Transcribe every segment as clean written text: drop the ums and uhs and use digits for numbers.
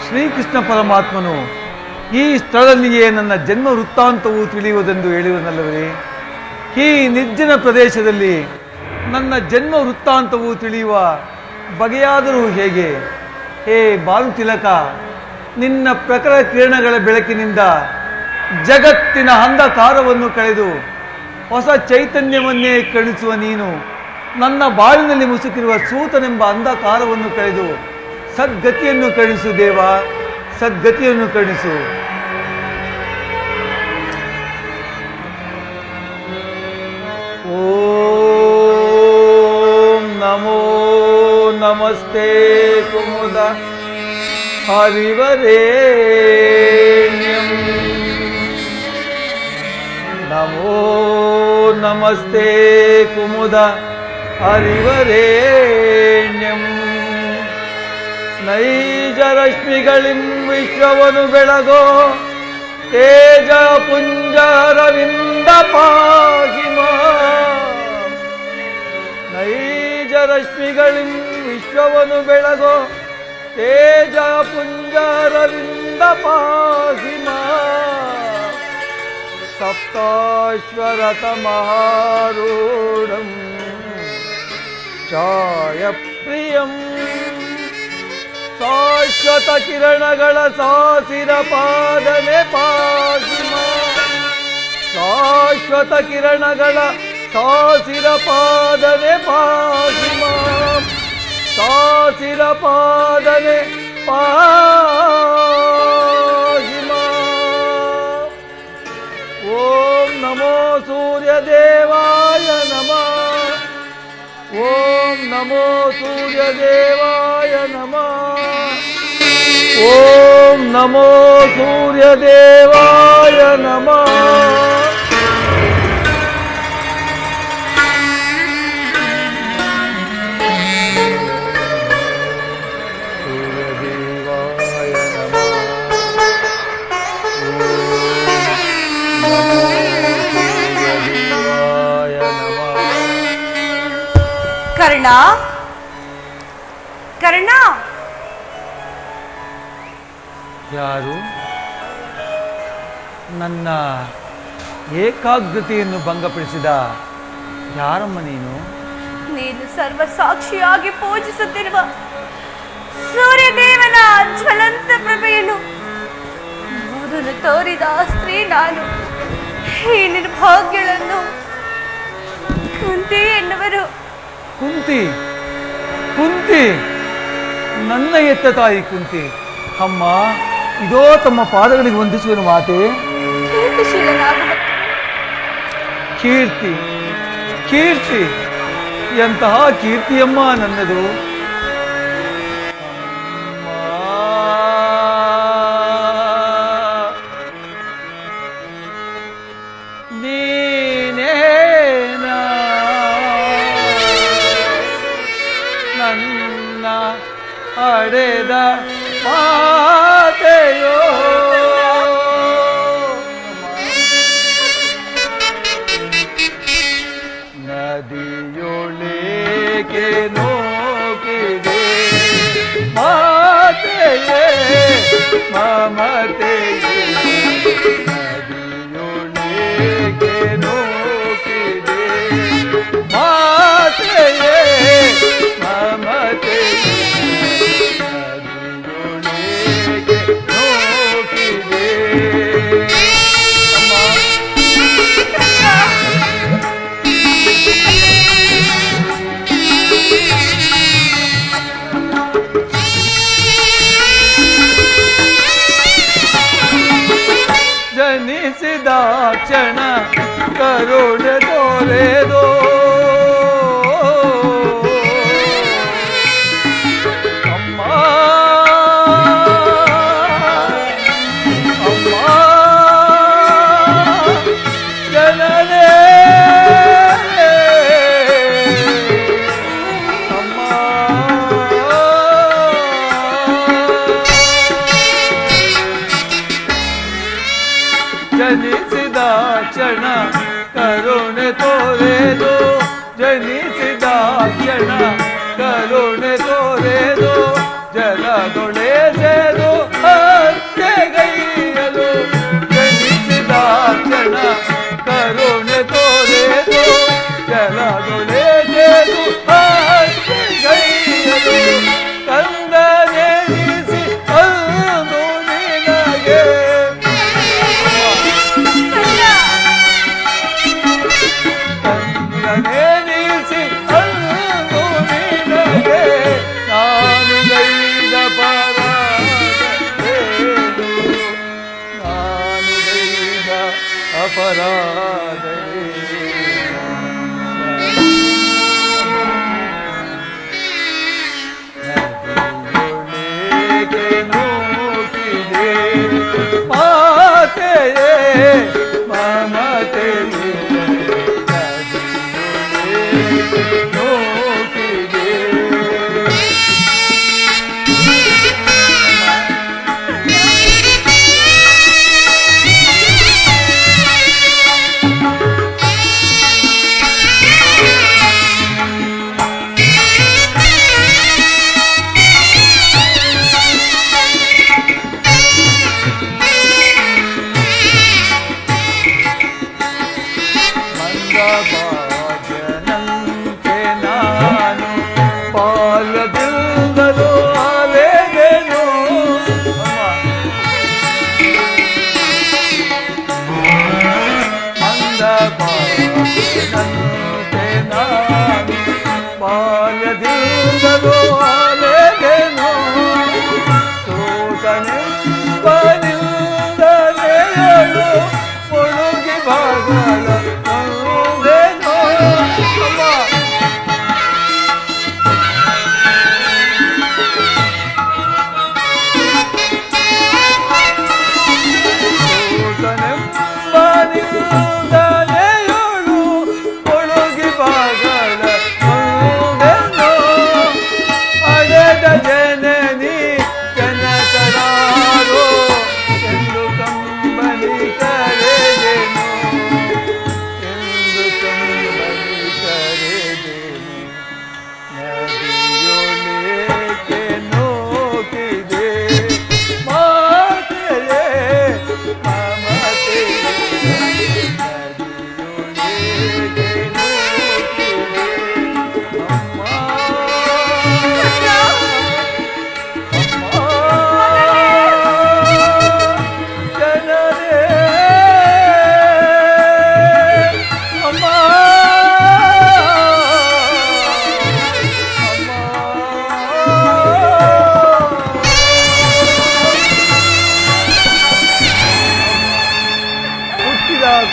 ಶ್ರೀಕೃಷ್ಣ ಪರಮಾತ್ಮನು ಈ ಸ್ಥಳದಲ್ಲಿಯೇ ನನ್ನ ಜನ್ಮ ವೃತ್ತಾಂತವು ತಿಳಿಯುವುದೆಂದು ಹೇಳಿದನಲ್ಲವೇ? ಈ ನಿರ್ಜನ ಪ್ರದೇಶದಲ್ಲಿ ನನ್ನ ಜನ್ಮ ವೃತ್ತಾಂತವು ತಿಳಿಯುವ ಬಗೆಯಾದರೂ ಹೇಗೆ? ಹೇ ಬಾಲುತಿಲಕ, ನಿನ್ನ ಪ್ರಖರ ಕಿರಣಗಳ ಬೆಳಕಿನಿಂದ ಜಗತ್ತಿನ ಅಂಧಕಾರವನ್ನು ಕಳೆದು ಹೊಸ ಚೈತನ್ಯವನ್ನೇ ಕಳಿಸುವ ನೀನು ನನ್ನ ಬಾಳಿನಲ್ಲಿ ಮುಸುಕಿರುವ ಸೂತನೆಂಬ ಅಂಧಕಾರವನ್ನು ಕಳೆದು ಸದ್ಗತಿಯನ್ನು ಕಳಿಸು ದೇವ, ಸದ್ಗತಿಯನ್ನು ಕಳಿಸು. ಓಂ ನಮೋ ನಮಸ್ತೆ ಕುಮುದ ಹರಿವರೇಣ್ಯಂ. ನಮೋ ನಮಸ್ತೆ ಕುಮುದ ಹರಿವರೇಣ್ಯಂ. ನೈಜ ರಶ್ಮಿಗಳಿಂ ವಿಶ್ವವನ್ನು ಬೆಳಗೋ ತೇಜ ಪುಂಜರವಿಂದ ಪಾಹಿಮ. ನೈಜ ರಶ್ಮಿಗಳಿಂ ವಿಶ್ವವನ್ನು ಬೆಳಗೋ ತೇಜ ಪುಂಜರವಿಂದ ಪಾಹಿಮ. ಸಪ್ತಾಶ್ವರತ ಮಹಾರೂಢಂ ಛಾಯ ಪ್ರಿಯಂ. ಶಾಶ್ವತ ಕಿರಣಗಳ ಸಾಸಿರ ಪಾದನೆ ಪಾಹಿಮ. ಶಾಶ್ವತ ಕಿರಣಗಳ ಸಾಸಿರ ಪಾದನೆ ಪಾಹಿಮ. ಸಾಸಿರ ಪಾದನೆ ಪಾಹಿಮ. ಓಂ ನಮೋ ಸೂರ್ಯದೇವಾಯ ನಮಃ. ಓಂ ನಮೋ ಸೂರ್ಯದೇವಾಯ ನಮಃ. ಓಂ ನಮೋ ಸೂರ್ಯದೇವಾಯ ನಮಃ. ಸೂರ್ಯದೇವಾಯ ನಮಃ. ಸೂರ್ಯದೇವಾಯ ನಮಃ. ಕರ್ಣ, ಕರ್ಣ. ಯಾರು? ನನ್ನ ಏಕಾಗ್ರತೆಯನ್ನು ಭಂಗಪಡಿಸಿದ ಯಾರಮ್ಮ ನೀನು? ನೀನು ಸರ್ವ ಸಾಕ್ಷಿಯಾಗಿ ಪೂಜಿಸುತ್ತಿರುವ ಸೂರ್ಯದೇವನ ಜ್ವಲಂತ ಪ್ರಭೆಯನ್ನು ಮೊದಲು ತೋರಿದ ಸ್ತ್ರೀ ನಾನು. ಈ ನಿರ್ಭಾಗ್ಯಗಳನ್ನು ಕುಂತಿ ಎನ್ನುವರು. ಕುಂತಿ? ಕುಂತಿ? ನನ್ನ ಎತ್ತ ತಾಯಿ ಕುಂತಿ. ಅಮ್ಮ, ಇದೋ ತಮ್ಮ ಪಾದಗಳಿಗೆ ವಂದಿಸುವನು ಮಾತೆ. ಕೀರ್ತಿ, ಕೀರ್ತಿ, ಎಂತಹ ಕೀರ್ತಿಯಮ್ಮ ನನ್ನದು. ನೀನೇನಾ ನನ್ನ ಅಡೆದ ಮಾತೆಯೋ? ನದಿಯೊಳಗೆ ನೋಕಿದೆ ಮಾತೆಯೇ ಮಮತೆಯೇ. ನದಿಯೊಳಗೆ ನೋಕಿದೆ ಮಾತೆಯೇ ಮಮತೆಯೇ. ಜನಿಸಿದ ಕ್ಷಣ ಕರುಣೆ ತೋರೆದೋ ಅಮ್ಮ, ಅಮ್ಮ ಜನನೇ ಅಮ್ಮ. ಜನಿಸಿದ ಕ್ಷಣ ಕರುಣೆ ತೋರೆದು. ಜನಿಸಿದ ಕ್ಷಣ ಕರುಣೆ ತೋರೆದು. ಜಲದೊಳೆ ಸೇದು ಅಪರಾಧವೇ. ನದಿಯೊಳಗೆ ನೂಕಿದೆ ಮಾತೆಯೇ ಮಮತೆಯೇ, ನದಿಯೊಳಗೆ ನೂಕಿದೆ. ಭಾಗ್ಯನಂತೆ ನಾನು ಪಾಲದಿಂದಲೂ ಅಲೆದೆನು. ಮಂದ ಭಾಗ್ಯನಂತೆ ನಾನು ಬಾಲ್ಯದಿಂದಲೂ ಅಲೆದೆನು. ಸೂತನೆಂಬನಿಂದಲೆಯಳು ಮುಳುಗಿ ಬಾಗಲ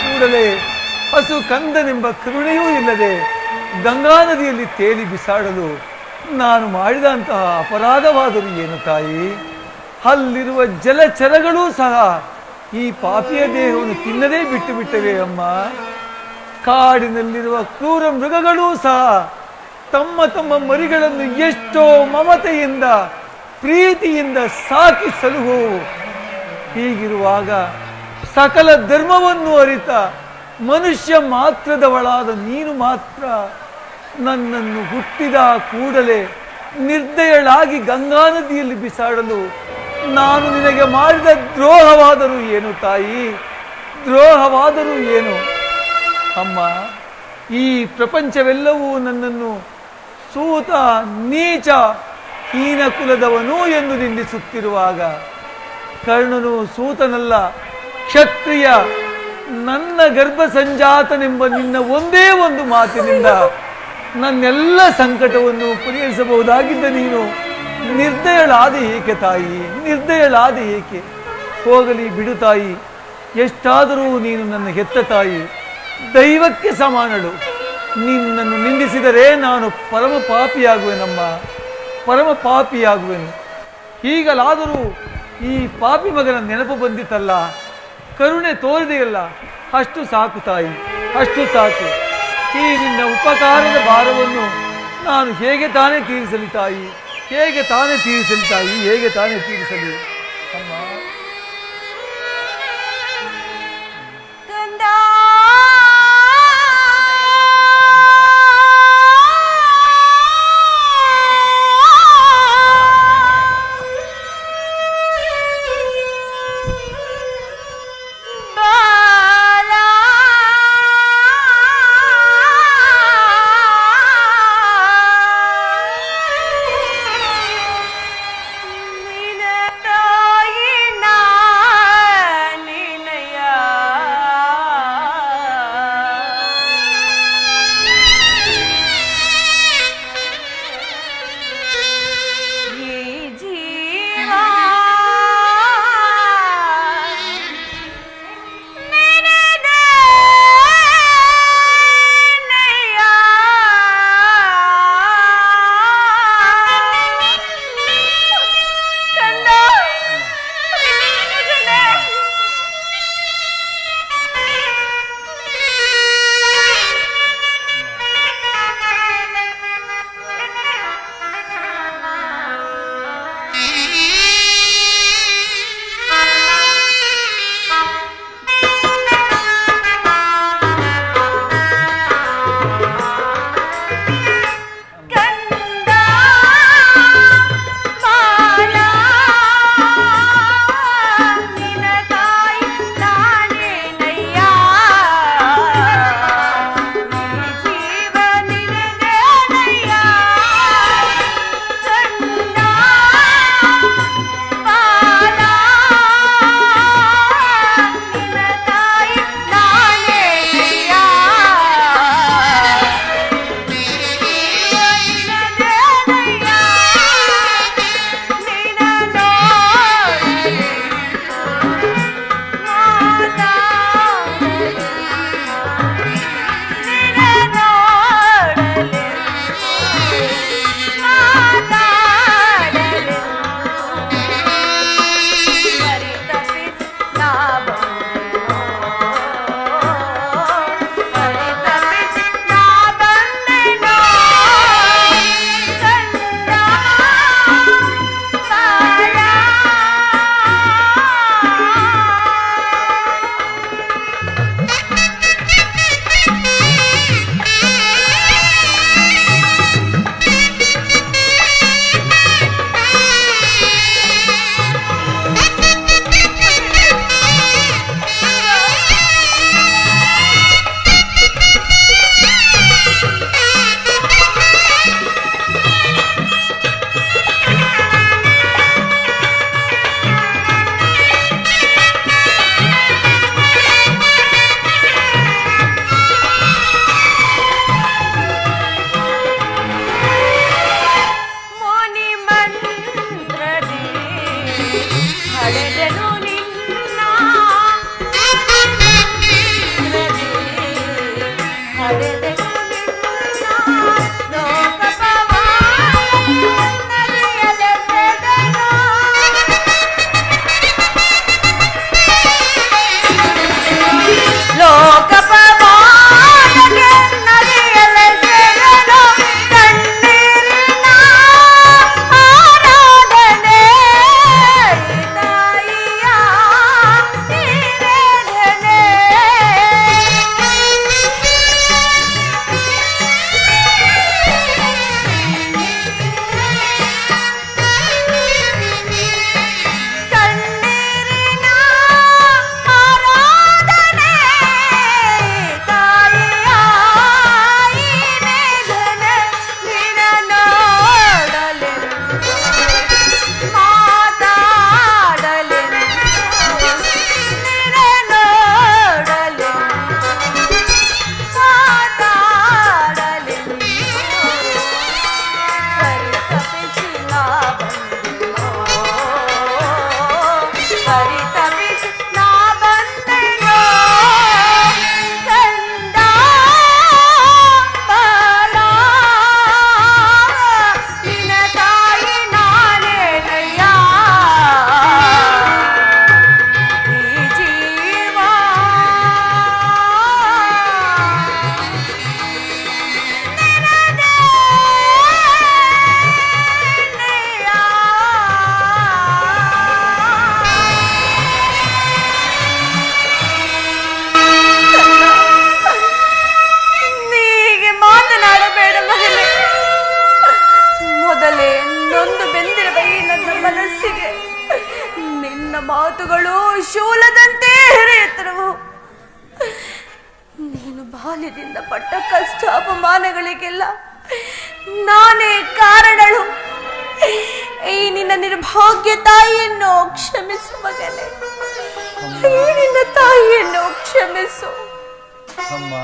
ಕೂಡಲೇ ಹಸು ಕಂದನೆಂಬ ಕರುಣೆಯೂ ಇಲ್ಲದೆ ಗಂಗಾ ನದಿಯಲ್ಲಿ ತೇಲಿ ಬಿಸಾಡಲು ನಾನು ಮಾಡಿದಂತಹ ಅಪರಾಧವಾದರೂ ಏನು ತಾಯಿ? ಅಲ್ಲಿರುವ ಜಲಚರಗಳೂ ಸಹ ಈ ಪಾಪಿಯ ದೇಹವನ್ನು ತಿನ್ನದೇ ಬಿಟ್ಟು ಬಿಟ್ಟವೆ ಅಮ್ಮ. ಕಾಡಿನಲ್ಲಿರುವ ಕ್ರೂರ ಮೃಗಗಳೂ ಸಹ ತಮ್ಮ ತಮ್ಮ ಮರಿಗಳನ್ನು ಎಷ್ಟೋ ಮಮತೆಯಿಂದ ಪ್ರೀತಿಯಿಂದ ಸಾಕಿ ಸಲುಹುವು. ಹೀಗಿರುವಾಗ ಸಕಲ ಧರ್ಮವನ್ನು ಅರಿತ ಮನುಷ್ಯ ಮಾತ್ರದವಳಾದ ನೀನು ಮಾತ್ರ ನನ್ನನ್ನು ಹುಟ್ಟಿದ ಕೂಡಲೇ ನಿರ್ದಯಳಾಗಿ ಗಂಗಾ ನದಿಯಲ್ಲಿ ಬಿಸಾಡಲು ನಾನು ನಿನಗೆ ಮಾಡಿದ ದ್ರೋಹವಾದರೂ ಏನು ತಾಯಿ? ದ್ರೋಹವಾದರೂ ಏನು ಅಮ್ಮ? ಈ ಪ್ರಪಂಚವೆಲ್ಲವೂ ನನ್ನನ್ನು ಸೂತ, ನೀಚ, ಹೀನ ಕುಲದವನು ಎಂದು ನಿಂದಿಸುತ್ತಿರುವಾಗ ಕರ್ಣನು ಸೂತನಲ್ಲ, ಕ್ಷತ್ರಿಯ, ನನ್ನ ಗರ್ಭ ಸಂಜಾತನೆಂಬ ನಿನ್ನ ಒಂದೇ ಒಂದು ಮಾತಿನಿಂದ ನನ್ನೆಲ್ಲ ಸಂಕಟವನ್ನು ಪರಿಹರಿಸಬಹುದಾಗಿದ್ದ ನೀನು ನಿರ್ದಯಳಾದ ಏಕೆ ತಾಯಿ? ನಿರ್ದಯಳಾದ ಏಕೆ? ಹೋಗಲಿ ಬಿಡು ತಾಯಿ, ಎಷ್ಟಾದರೂ ನೀನು ನನ್ನ ಹೆತ್ತ ತಾಯಿ, ದೈವಕ್ಕೆ ಸಮಾನಳು. ನಿನ್ನನ್ನು ನಿಂದಿಸಿದರೆ ನಾನು ಪರಮ ಪಾಪಿಯಾಗುವೆನಮ್ಮ, ಪರಮ ಪಾಪಿಯಾಗುವೆನು. ಹೀಗಲಾದರೂ ಈ ಪಾಪಿ ಮಗನ ನೆನಪು ಬಂದಿತಲ್ಲ, ಕರುಣೆ ತೋರಿದೆಯಲ್ಲ, ಅಷ್ಟು ಸಾಕು ತಾಯಿ, ಅಷ್ಟು ಸಾಕು. ಈ ನಿನ್ನ ಉಪಕಾರದ ಭಾರವನ್ನು ನಾನು ಹೇಗೆ ತಾನೇ ತೀರಿಸಲಿ ತಾಯಿ? ಹೇಗೆ ತಾನೇ ತೀರಿಸಲಿ ತಾಯಿ? ಹೇಗೆ ತಾನೇ ತೀರಿಸಲಿ ಅಮ್ಮ? ನಿನ್ನ ತಾಯಿ ನಾ ಪಡೆದೆನು ನಿನ್ನ ಪಡೆದೆನು ಮಾತುಗಳು ಶೂಲದಂತೆ ಎತ್ತರವು. ನೀನು ಬಾಲ್ಯದಿಂದ ಪಟ್ಟ ಕಷ್ಟ ಅಪಮಾನಗಳಿಗೆಲ್ಲ ನಾನೇ ಕಾರಣಳು. ಈ ನಿನ್ನ ನಿರ್ಭಾಗ್ಯ ತಾಯಿಯನ್ನು ಕ್ಷಮಿಸು ಮಗನೇ, ಈ ನಿನ್ನ ತಾಯಿಯನ್ನು ಕ್ಷಮಿಸು. ಅಮ್ಮ,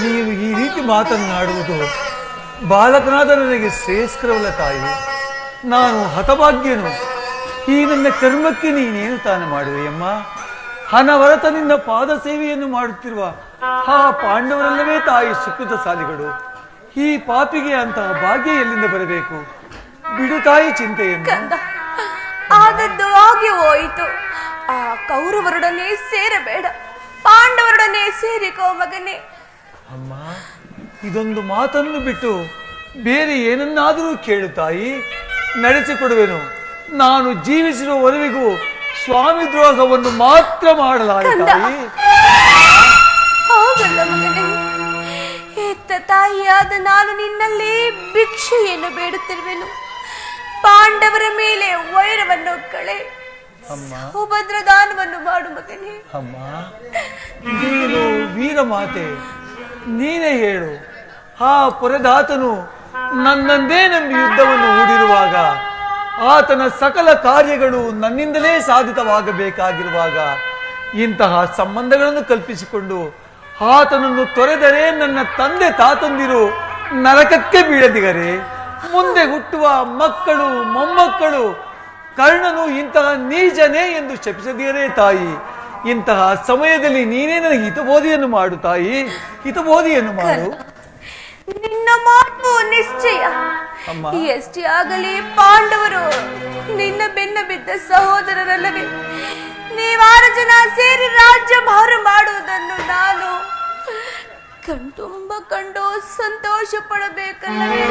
ನೀವು ಈ ರೀತಿ ಮಾತನ್ನಾಡುವುದು ಬಾಲಕನಾದ ನನಗೆ ಶ್ರೇಷ್ಠರವಲ್ಲ ತಾಯಿ. ನಾನು ಹತಭಾಗ್ಯನು. ಈ ನನ್ನ ಕರ್ಮಕ್ಕೆ ನೀನೇನು ತಾನು ಮಾಡುವೆಯಮ್ಮ? ಹಣವರತ ನಿನ್ನ ಪಾದ ಸೇವೆಯನ್ನು ಮಾಡುತ್ತಿರುವ ಆ ಪಾಂಡವರಲ್ಲವೇ ತಾಯಿ ಸುಕೃತಶಾಲಿಗಳು. ಈ ಪಾಪಿಗೆ ಅಂತಹ ಭಾಗ್ಯ ಎಲ್ಲಿಂದ ಬರಬೇಕು? ಬಿಡು ತಾಯಿ ಚಿಂತೆಯನ್ನು. ಆದದ್ದು ಆಗಿ ಹೋಯಿತು. ಆ ಕೌರವರೊಡನೆ ಸೇರಬೇಡ, ಪಾಂಡವರೊಡನೆ ಸೇರಿಕೋ ಮಗನೇ. ಅಮ್ಮ, ಇದೊಂದು ಮಾತನ್ನು ಬಿಟ್ಟು ಬೇರೆ ಏನನ್ನಾದರೂ ಕೇಳು ತಾಯಿ, ನಡೆಸಿಕೊಡುವೆನು. ನಾನು ಜೀವಿಸಿರುವವರೆಗೂ ಸ್ವಾಮಿ ದ್ರೋಹವನ್ನು ಮಾತ್ರ ಮಾಡಲಾರೆ ತಾಯಿ. ಹೋಗಲ್ಲ ಮಗನೇ, ಹೆತ್ತ ತಾಯಿಯಾದ ನಾನು ನಿನ್ನಲ್ಲಿ ಭಿಕ್ಷೆಯನ್ನು ಬೇಡುತ್ತಿರುವೆನು. ಪಾಂಡವರ ಮೇಲೆ ವೈರವನ್ನು ಕಳೆ, ಸುಭದ್ರದಾನವನ್ನು ಮಾಡು ಮಗನೇ. ಅಮ್ಮ, ನೀನು ವೀರ ಮಾತೆ, ನೀನೇ ಹೇಳು. ಆ ಪುರದಾತನು ನನ್ನಂದೇ ನಂಬಿ ಯುದ್ಧವನ್ನು ಹೂಡಿರುವಾಗ, ಆತನ ಸಕಲ ಕಾರ್ಯಗಳು ನನ್ನಿಂದಲೇ ಸಾಧಿತವಾಗಬೇಕಾಗಿರುವಾಗ, ಇಂತಹ ಸಂಬಂಧಗಳನ್ನು ಕಲ್ಪಿಸಿಕೊಂಡು ಆತನನ್ನು ತೊರೆದರೆ ನನ್ನ ತಂದೆ ತಾತಂದಿರು ನರಕಕ್ಕೆ ಬೀಳದಿಗರೆ, ಮುಂದೆ ಹುಟ್ಟುವ ಮಕ್ಕಳು ಮೊಮ್ಮಕ್ಕಳು ಕರ್ಣನು ಇಂತಹ ನೀಚನೇ ಎಂದು ಶಪಿಸದಿರೇ ತಾಯಿ. ಇಂತಹ ಸಮಯದಲ್ಲಿ ನೀನೇ ನನಗೆ ಹಿತಬೋಧಿಯನ್ನು ಮಾಡು ತಾಯಿ, ಹಿತಬೋಧಿಯನ್ನು ಮಾಡು. ನಿನ್ನ ಮಾತು ನಿಶ್ಚಯ. ಎಷ್ಟೇ ಆಗಲಿ ಪಾಂಡವರು ನಿನ್ನ ಬೆನ್ನ ಬಿದ್ದ ಸಹೋದರರಲ್ಲವೇ? ನೀವಾರು ಜನ ಸೇರಿ ರಾಜ್ಯ ಭಾರ ಮಾಡುವುದನ್ನು ನಾನು ಕಣ್ತುಂಬ ಕಂಡು ಸಂತೋಷ ಪಡಬೇಕಲ್ಲವೇ?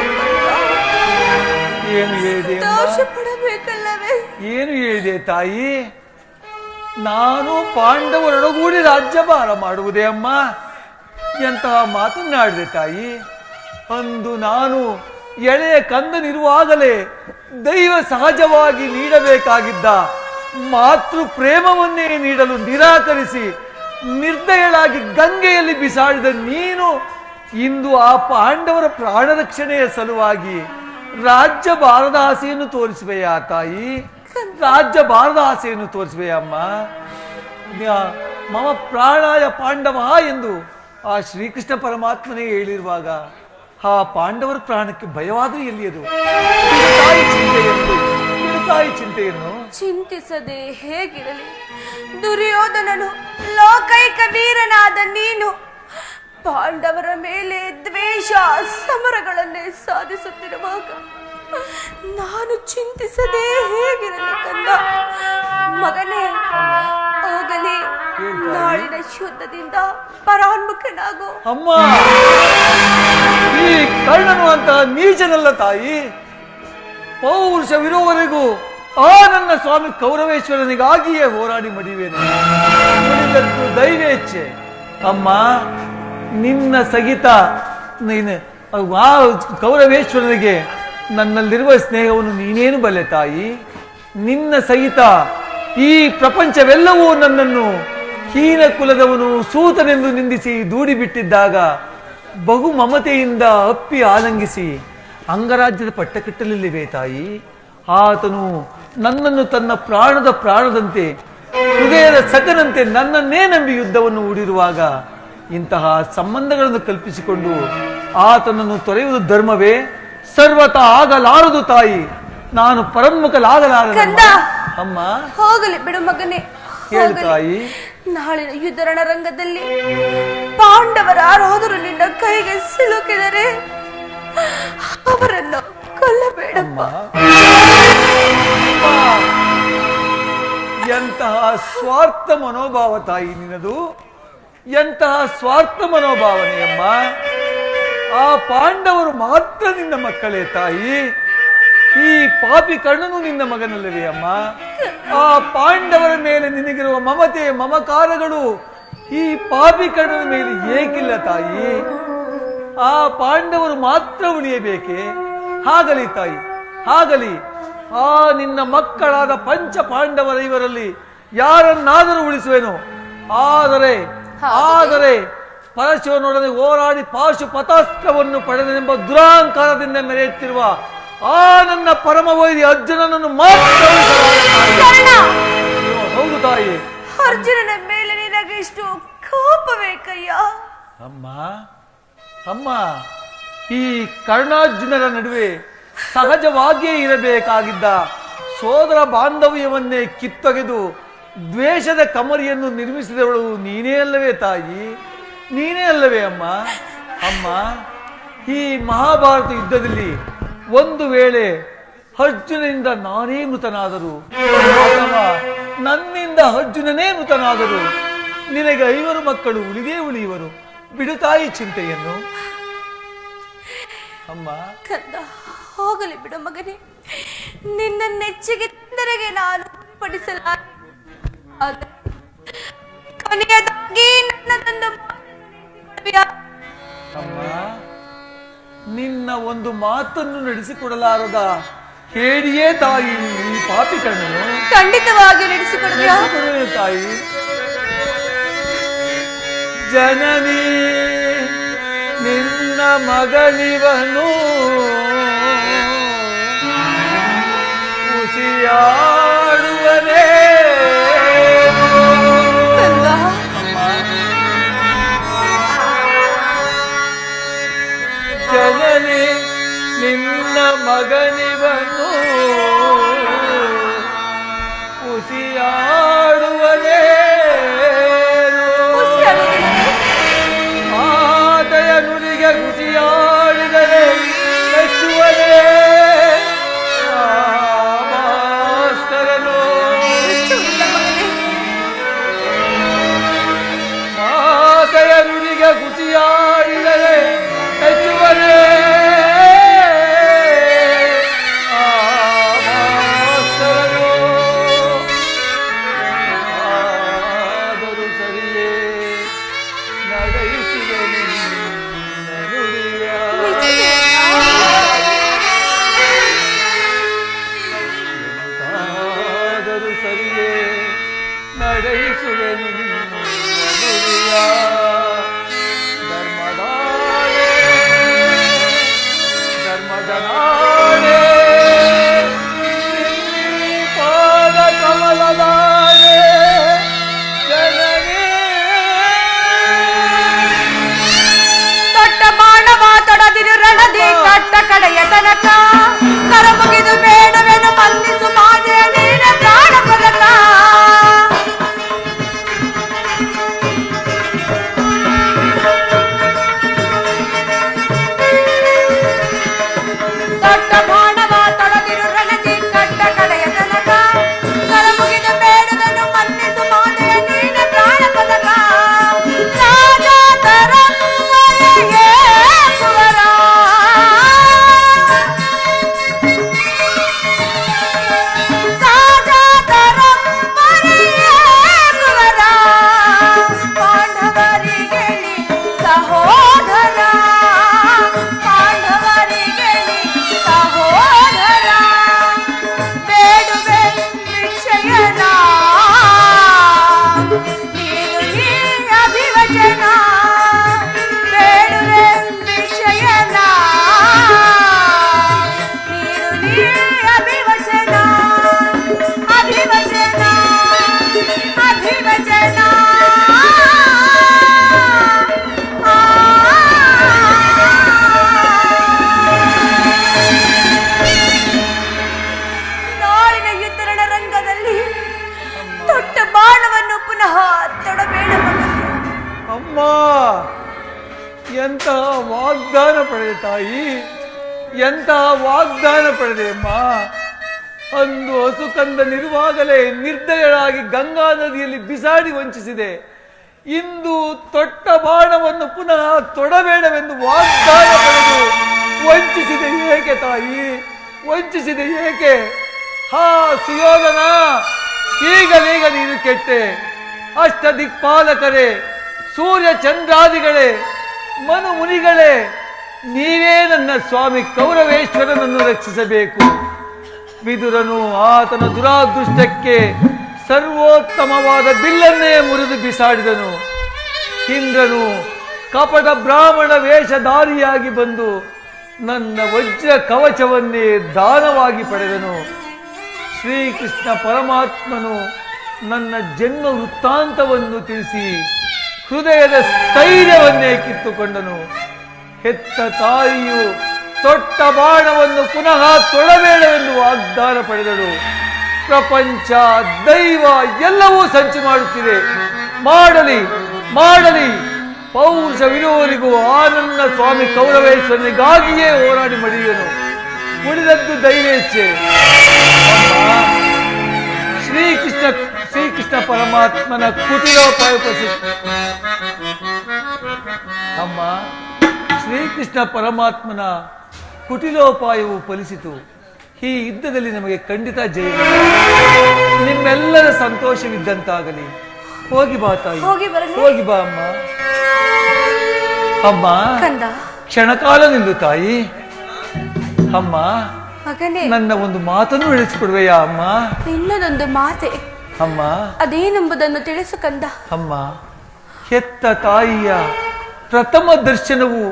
ಸಂತೋಷ ಪಡಬೇಕಲ್ಲವೇ? ಏನು ಹೇಳಿದೆ ತಾಯಿ? ನಾನು ಪಾಂಡವರೊಡಗೂಡಿ ರಾಜ್ಯಭಾರ ಮಾಡುವುದೇ ಅಮ್ಮ? ಎಂತಹ ಮಾತನ್ನಾಡಿದೆ ತಾಯಿ. ಅಂದು ನಾನು ಎಳೆಯ ಕಂದನಿರುವಾಗಲೇ ದೈವ ಸಹಜವಾಗಿ ನೀಡಬೇಕಾಗಿದ್ದ ಮಾತೃ ಪ್ರೇಮವನ್ನೇ ನೀಡಲು ನಿರಾಕರಿಸಿ ನಿರ್ದಯಳಾಗಿ ಗಂಗೆಯಲ್ಲಿ ಬಿಸಾಡಿದ ನೀನು ಇಂದು ಆ ಪಾಂಡವರ ಪ್ರಾಣ ರಕ್ಷಣೆಯ ಸಲುವಾಗಿ ರಾಜ್ಯ ಭಾರದ ಆಸೆಯನ್ನು ತೋರಿಸುವೆಯಾ ತಾಯಿ? ರಾಜ್ಯ ಭಾರದ ಆಸೆಯನ್ನು ತೋರಿಸುವೆಯಮ್ಮ? ಮಮ ಪ್ರಾಣಾಯ ಪಾಂಡವ ಎಂದು ಆ ಶ್ರೀಕೃಷ್ಣ ಪರಮಾತ್ಮನೇ ಹೇಳಿರುವಾಗ ಆ ಪಾಂಡವರ ಪ್ರಾಣಕ್ಕೆ ಭಯವಾದರೂ ಎಲ್ಲಿಯದು? ತಾಯಿ ಚಿಂತೆ ಎಂದು ತಾಯಿ ಚಿಂತೆಯನ್ನು? ಚಿಂತಿಸದೆ ಹೇಗಿರಲಿ? ದುರ್ಯೋಧನನು ಲೋಕೈಕ ವೀರನಾದ ನೀನು ಪಾಂಡವರ ಮೇಲೆ ದ್ವೇಷ ಸಮರಗಳನ್ನೇ ಸಾಧಿಸುತ್ತಿರುವಾಗ ನಾನು ಚಿಂತಿಸದೆ ಹೇಗಿರಲಿ ಕಂದ? ಮಗನೇ, ಹೋಗಲಿ, ನಾಳಿನ ಯುದ್ಧದಿಂದ ಪರಾನ್ಮುಖನಾಗೋ. ಅಮ್ಮ, ಈ ಕರ್ಣನು ಅಂತ ನೀಚನಲ್ಲ ತಾಯಿ. ಪೌರುಷವಿರುವವರೆಗೂ ಆ ನನ್ನ ಸ್ವಾಮಿ ಕೌರವೇಶ್ವರನಿಗಾಗಿಯೇ ಹೋರಾಡಿ ಮಡಿವೇನೆ. ಉಳಿದದ್ದು ದೈವೇಚ್ಛೆ. ಅಮ್ಮ, ನಿನ್ನ ಸಹಿತ ಆ ಕೌರವೇಶ್ವರನಿಗೆ ನನ್ನಲ್ಲಿರುವ ಸ್ನೇಹವನ್ನು ನೀನೇನು ಬಲ್ಲೆ ತಾಯಿ. ನಿನ್ನ ಸಹಿತ ಈ ಪ್ರಪಂಚವೆಲ್ಲವೂ ನನ್ನನ್ನು ಹೀನ ಕುಲದವನು ಸೂತನೆಂದು ನಿಂದಿಸಿ ದೂಡಿ ಬಿಟ್ಟಿದ್ದಾಗ ಬಹು ಮಮತೆಯಿಂದ ಅಪ್ಪಿ ಆಲಂಗಿಸಿ ಅಂಗರಾಜ್ಯದ ಪಟ್ಟ ಕಟ್ಟಲಿಲ್ಲಿವೆ ತಾಯಿ. ಆತನು ನನ್ನನ್ನು ತನ್ನ ಪ್ರಾಣದಂತೆ ಹೃದಯದ ಸಖನಂತೆ ನನ್ನನ್ನೇ ನಂಬಿ ಯುದ್ಧವನ್ನು ಹೂಡಿರುವಾಗ ಇಂತಹ ಸಂಬಂಧಗಳನ್ನು ಕಲ್ಪಿಸಿಕೊಂಡು ಆತನನ್ನು ತೊರೆಯುವುದು ಧರ್ಮವೇ? ಸರ್ವತ ಆಗಲಾರದು ತಾಯಿ. ನಾನು ಪರನ್ಮುಖಲಾಗಲಾರ. ಅಮ್ಮ, ಹೋಗಲಿ ಬಿಡು ಮಗನೇ. ಹೇಳು ತಾಯಿ. ನಾಳಿನ ಯುದ್ಧ ರಣರಂಗದಲ್ಲಿ ಪಾಂಡವರ ಯಾರಾದರೂ ನಿನ್ನ ಕೈಗೆ ಸಿಲುಕಿದರೆ ಅವರನ್ನು ಕೊಲ್ಲಬೇಡಮ್ಮ. ಎಂತಹ ಸ್ವಾರ್ಥ ಮನೋಭಾವ ತಾಯಿ ನಿನ್ನದು. ಎಂತಹ ಸ್ವಾರ್ಥ ಮನೋಭಾವನೆಯಮ್ಮ. ಆ ಪಾಂಡವರು ಮಾತ್ರ ನಿನ್ನ ಮಕ್ಕಳೇ ತಾಯಿ. ಈ ಪಾಪಿ ಕರ್ಣನು ನಿನ್ನ ಮಗನಲ್ಲವೇ ಅಮ್ಮ? ಆ ಪಾಂಡವರ ಮೇಲೆ ನಿನಗಿರುವ ಮಮತೆ ಮಮಕಾರಗಳು ಈ ಪಾಪಿ ಕರ್ಣನ ಮೇಲೆ ಏಕಿಲ್ಲ ತಾಯಿ. ಆ ಪಾಂಡವರು ಮಾತ್ರ ಉಳಿಯಬೇಕೆ? ಹಾಗಲಿ ತಾಯಿ, ಹಾಗಲಿ. ಆ ನಿನ್ನ ಮಕ್ಕಳಾದ ಪಂಚ ಪಾಂಡವರ ಇವರಲ್ಲಿ ಯಾರನ್ನಾದರೂ ಉಳಿಸುವೆನು. ಆದರೆ ಪರಶಿವನೊಡನೆ ಹೋರಾಡಿ ಪಾಶುಪತಾಸ್ತ್ರವನ್ನು ಪಡೆದೆಂಬ ದುರಾಂಕಾರದಿಂದ ಮೆರೆಯುತ್ತಿರುವ ಆ ನನ್ನ ಪರಮ ವೈರಿ ಅರ್ಜುನನನ್ನು ಮಾತ್ರ. ಹೌದು ತಾಯಿ. ಅರ್ಜುನನ ಮೇಲೆ ನಿನಗೆ ಇಷ್ಟು ಕೋಪಬೇಕಯ್ಯ? ಅಮ್ಮ, ಈ ಕರ್ಣಾರ್ಜುನರ ನಡುವೆ ಸಹಜವಾಗಿಯೇ ಇರಬೇಕಾಗಿದ್ದ ಸೋದರ ಬಾಂಧವ್ಯವನ್ನೇ ಕಿತ್ತೊಗೆದು ದ್ವೇಷದ ಕಮರಿಯನ್ನು ನಿರ್ಮಿಸಿದವಳು ನೀನೇ ಅಲ್ಲವೇ ತಾಯಿ? ನೀನೇ ಅಲ್ಲವೇ ಅಮ್ಮ? ಅಮ್ಮ, ಈ ಮಹಾಭಾರತ ಯುದ್ಧದಲ್ಲಿ ಒಂದು ವೇಳೆ ಅರ್ಜುನನಿಂದ ನಾನೇ ಮೃತನಾದರು ಅಥವಾ ನನ್ನಿಂದ ಅರ್ಜುನನೇ ಮೃತನಾದರು ನಿನಗೆ 5 ಮಕ್ಕಳು ಉಳಿದೇ ಉಳಿಯುವರು. ಬಿಡುತ್ತಾಯಿ ಚಿಂತೆಯನ್ನು. ಅಮ್ಮ, ಕಂದ, ಹೋಗಲಿ ಬಿಡು ಮಗನೇ. ನಿನ್ನ ನೆಚ್ಚಿಗೆ ತೊಂದರೆಗೆ ನಾನು ಪಡಿಸಲಾರೆ. ಕೊನೆಯದಾಗಿ ನನ್ನದೊಂದು ಅಮ್ಮ, ನಿನ್ನ ಒಂದು ಮಾತನ್ನು ನಡೆಸಿಕೊಡಲಾರದ ಹೇಳಿಯೇ ತಾಯಿ ಈ ಪಾಪಿ ಕರ್ಣನು. ಖಂಡಿತವಾಗಿ ನಡೆಸಿಕೊಡುವೆ ತಾಯಿ. ಜನನಿ ನಿನ್ನ ಮಗನಿವನು ಉಸಿಯಾಡುವನೇ. ಜನನಿ ನಿನ್ನ ಮಗನಿವನು ಉಸಿಯಾಡುವನೇ. ಆತಯ ನುಡಿಗೆ ಕುಸಿಯಾಡಿದರೆ ಮೆಚ್ಚುವನೇ ಭಾಸ್ಕರನು. ಆತಯ ನುಡಿಗೆ ಕುಸಿಯಾಡಿದರೆ ಮೆಚ್ಚುವನೇ ಭಾಸ್ಕರನು. ಆದರೂ ಸರಿಯೇ ನಡೆಸುವೆನು ನುಡಿಯ. ಆದರೂ ಸರಿಯೇ ನಡೆಸುವೆನು ನುಡಿಯ. ಧರ್ಮದನಾಡೆ ಪಾದ ಕಮಲದಾಡೆ ಜನನೇ. ದೊಡ್ಡ ಬಾಣ ಮಾತಾಡದಿರು ರಣದಿ ಕಟ್ಟ ಕಡೆಯ ತನಕ ಕರ ಮುಗಿದು ಬೇಡವೆನು ಮನ್ನಿಸು ಮಾಡ ನೀನು ನೀ ಅಭಿವಚನ ಬೇಡುವೆ ವಿಷಯನ ನೀನು ನೀ ಅಭಿವಚನ ಅಭಿವಚನ ಅಭಿವಚನ ನಾಳಿನ ಯುದ್ಧರಣ ರಂಗದಲ್ಲಿ ದೊಡ್ಡ ಬಾಣವನ್ನು ಪುನಃ ತೊಡಬೇಡ ಮಗನೇ. ಅಮ್ಮ, ಎಂತಹ ವಾಗ್ದಾನ ಪಡೆದೆ ತಾಯಿ, ಎಂತಹ ವಾಗ್ದಾನ ಪಡೆದೆ ಅಮ್ಮ. ಅಂದು ಹಸುಕಂದನಿರುವಾಗಲೇ ನಿರ್ದಯಳಾಗಿ ಗಂಗಾ ನದಿಯಲ್ಲಿ ಬಿಸಾಡಿ ವಂಚಿಸಿದೆ. ಇಂದು ತೊಟ್ಟ ಬಾಣವನ್ನು ಪುನಃ ತೊಡಬೇಡವೆಂದು ವಾಗ್ದಾನ ಪಡೆದು ವಂಚಿಸಿದೆ ಏಕೆ ತಾಯಿ, ವಂಚಿಸಿದೆ ಏಕೆ? ಹಾ ಸುಯೋಧನ, ಈಗಲೀಗ ನೀನು ಕೆಟ್ಟೆ. ಅಷ್ಟ ದಿಕ್ಪಾಲಕರೇ, ಸೂರ್ಯ ಚಂದ್ರಾದಿಗಳೇ, ಮನು ಮುನಿಗಳೇ, ನೀವೇ ನನ್ನ ಸ್ವಾಮಿ ಕೌರವೇಶ್ವರನನ್ನು ರಕ್ಷಿಸಬೇಕು. ವಿದುರನು ಆತನ ದುರಾದೃಷ್ಟಕ್ಕೆ ಸರ್ವೋತ್ತಮವಾದ ಬಿಲ್ಲನ್ನೇ ಮುರಿದು ಬಿಸಾಡಿದನು. ಇಂದ್ರನು ಕಪಟ ಬ್ರಾಹ್ಮಣ ವೇಷಧಾರಿಯಾಗಿ ಬಂದು ನನ್ನ ವಜ್ರ ಕವಚವನ್ನೇ ದಾನವಾಗಿ ಪಡೆದನು. ಶ್ರೀಕೃಷ್ಣ ಪರಮಾತ್ಮನು ನನ್ನ ಜನ್ಮ ವೃತ್ತಾಂತವನ್ನು ತಿಳಿಸಿ ಹೃದಯದ ಸ್ಥೈರ್ಯವನ್ನೇ ಕಿತ್ತುಕೊಂಡನು. ಹೆತ್ತ ತಾಯಿಯು ತೊಟ್ಟ ಬಾಣವನ್ನು ಪುನಃ ತೊಡಬೇಡವೆಂದು ವಾಗ್ದಾನ ಪಡೆದಳು. ಪ್ರಪಂಚ, ದೈವ ಎಲ್ಲವೂ ಸಂಚು ಮಾಡುತ್ತಿದೆ. ಮಾಡಲಿ ಮಾಡಲಿ, ಪೌರುಷವಿರುವವರಿಗೂ ಆ ನನ್ನ ಸ್ವಾಮಿ ಕೌರವೇಶ್ವರನಿಗಾಗಿಯೇ ಹೋರಾಡಿ ಮಡಿಯುವನು. ಉಳಿದದ್ದು ದೈವೇಚ್ಛೆ. ಶ್ರೀಕೃಷ್ಣ ಪರಮಾತ್ಮನ ಕುಟಿಲೋಪಾಯ ಅಮ್ಮ, ಶ್ರೀಕೃಷ್ಣ ಪರಮಾತ್ಮನ ಕುಟಿಲೋಪಾಯವು ಫಲಿಸಿತು. ಈ ಯುದ್ಧದಲ್ಲಿ ನಮಗೆ ಖಂಡಿತ ಜಯ. ನಿಮ್ಮೆಲ್ಲರ ಸಂತೋಷವಿದ್ದಂತಾಗಲಿ. ಹೋಗಿ ಬಾ ತಾಯಿ, ಹೋಗಿ ಬಾ ಅಮ್ಮ. ಅಮ್ಮ, ಕ್ಷಣಕಾಲ ನಿಲ್ಲು ತಾಯಿ. ಅಮ್ಮ, ಮಗನೇ, ನನ್ನ ಒಂದು ಮಾತನ್ನು ತಿಳಿಸಿಕೊಡುವೆಯಾ ಅಮ್ಮ? ನಿನ್ನದೊಂದು ಮಾತೆ ಅಮ್ಮ, ಅದೇನೆಂಬುದನ್ನು ತಿಳಿಸು ಕಂದ. ಅಮ್ಮ, ಹೆತ್ತ ತಾಯಿಯ ಪ್ರಥಮ ದರ್ಶನವು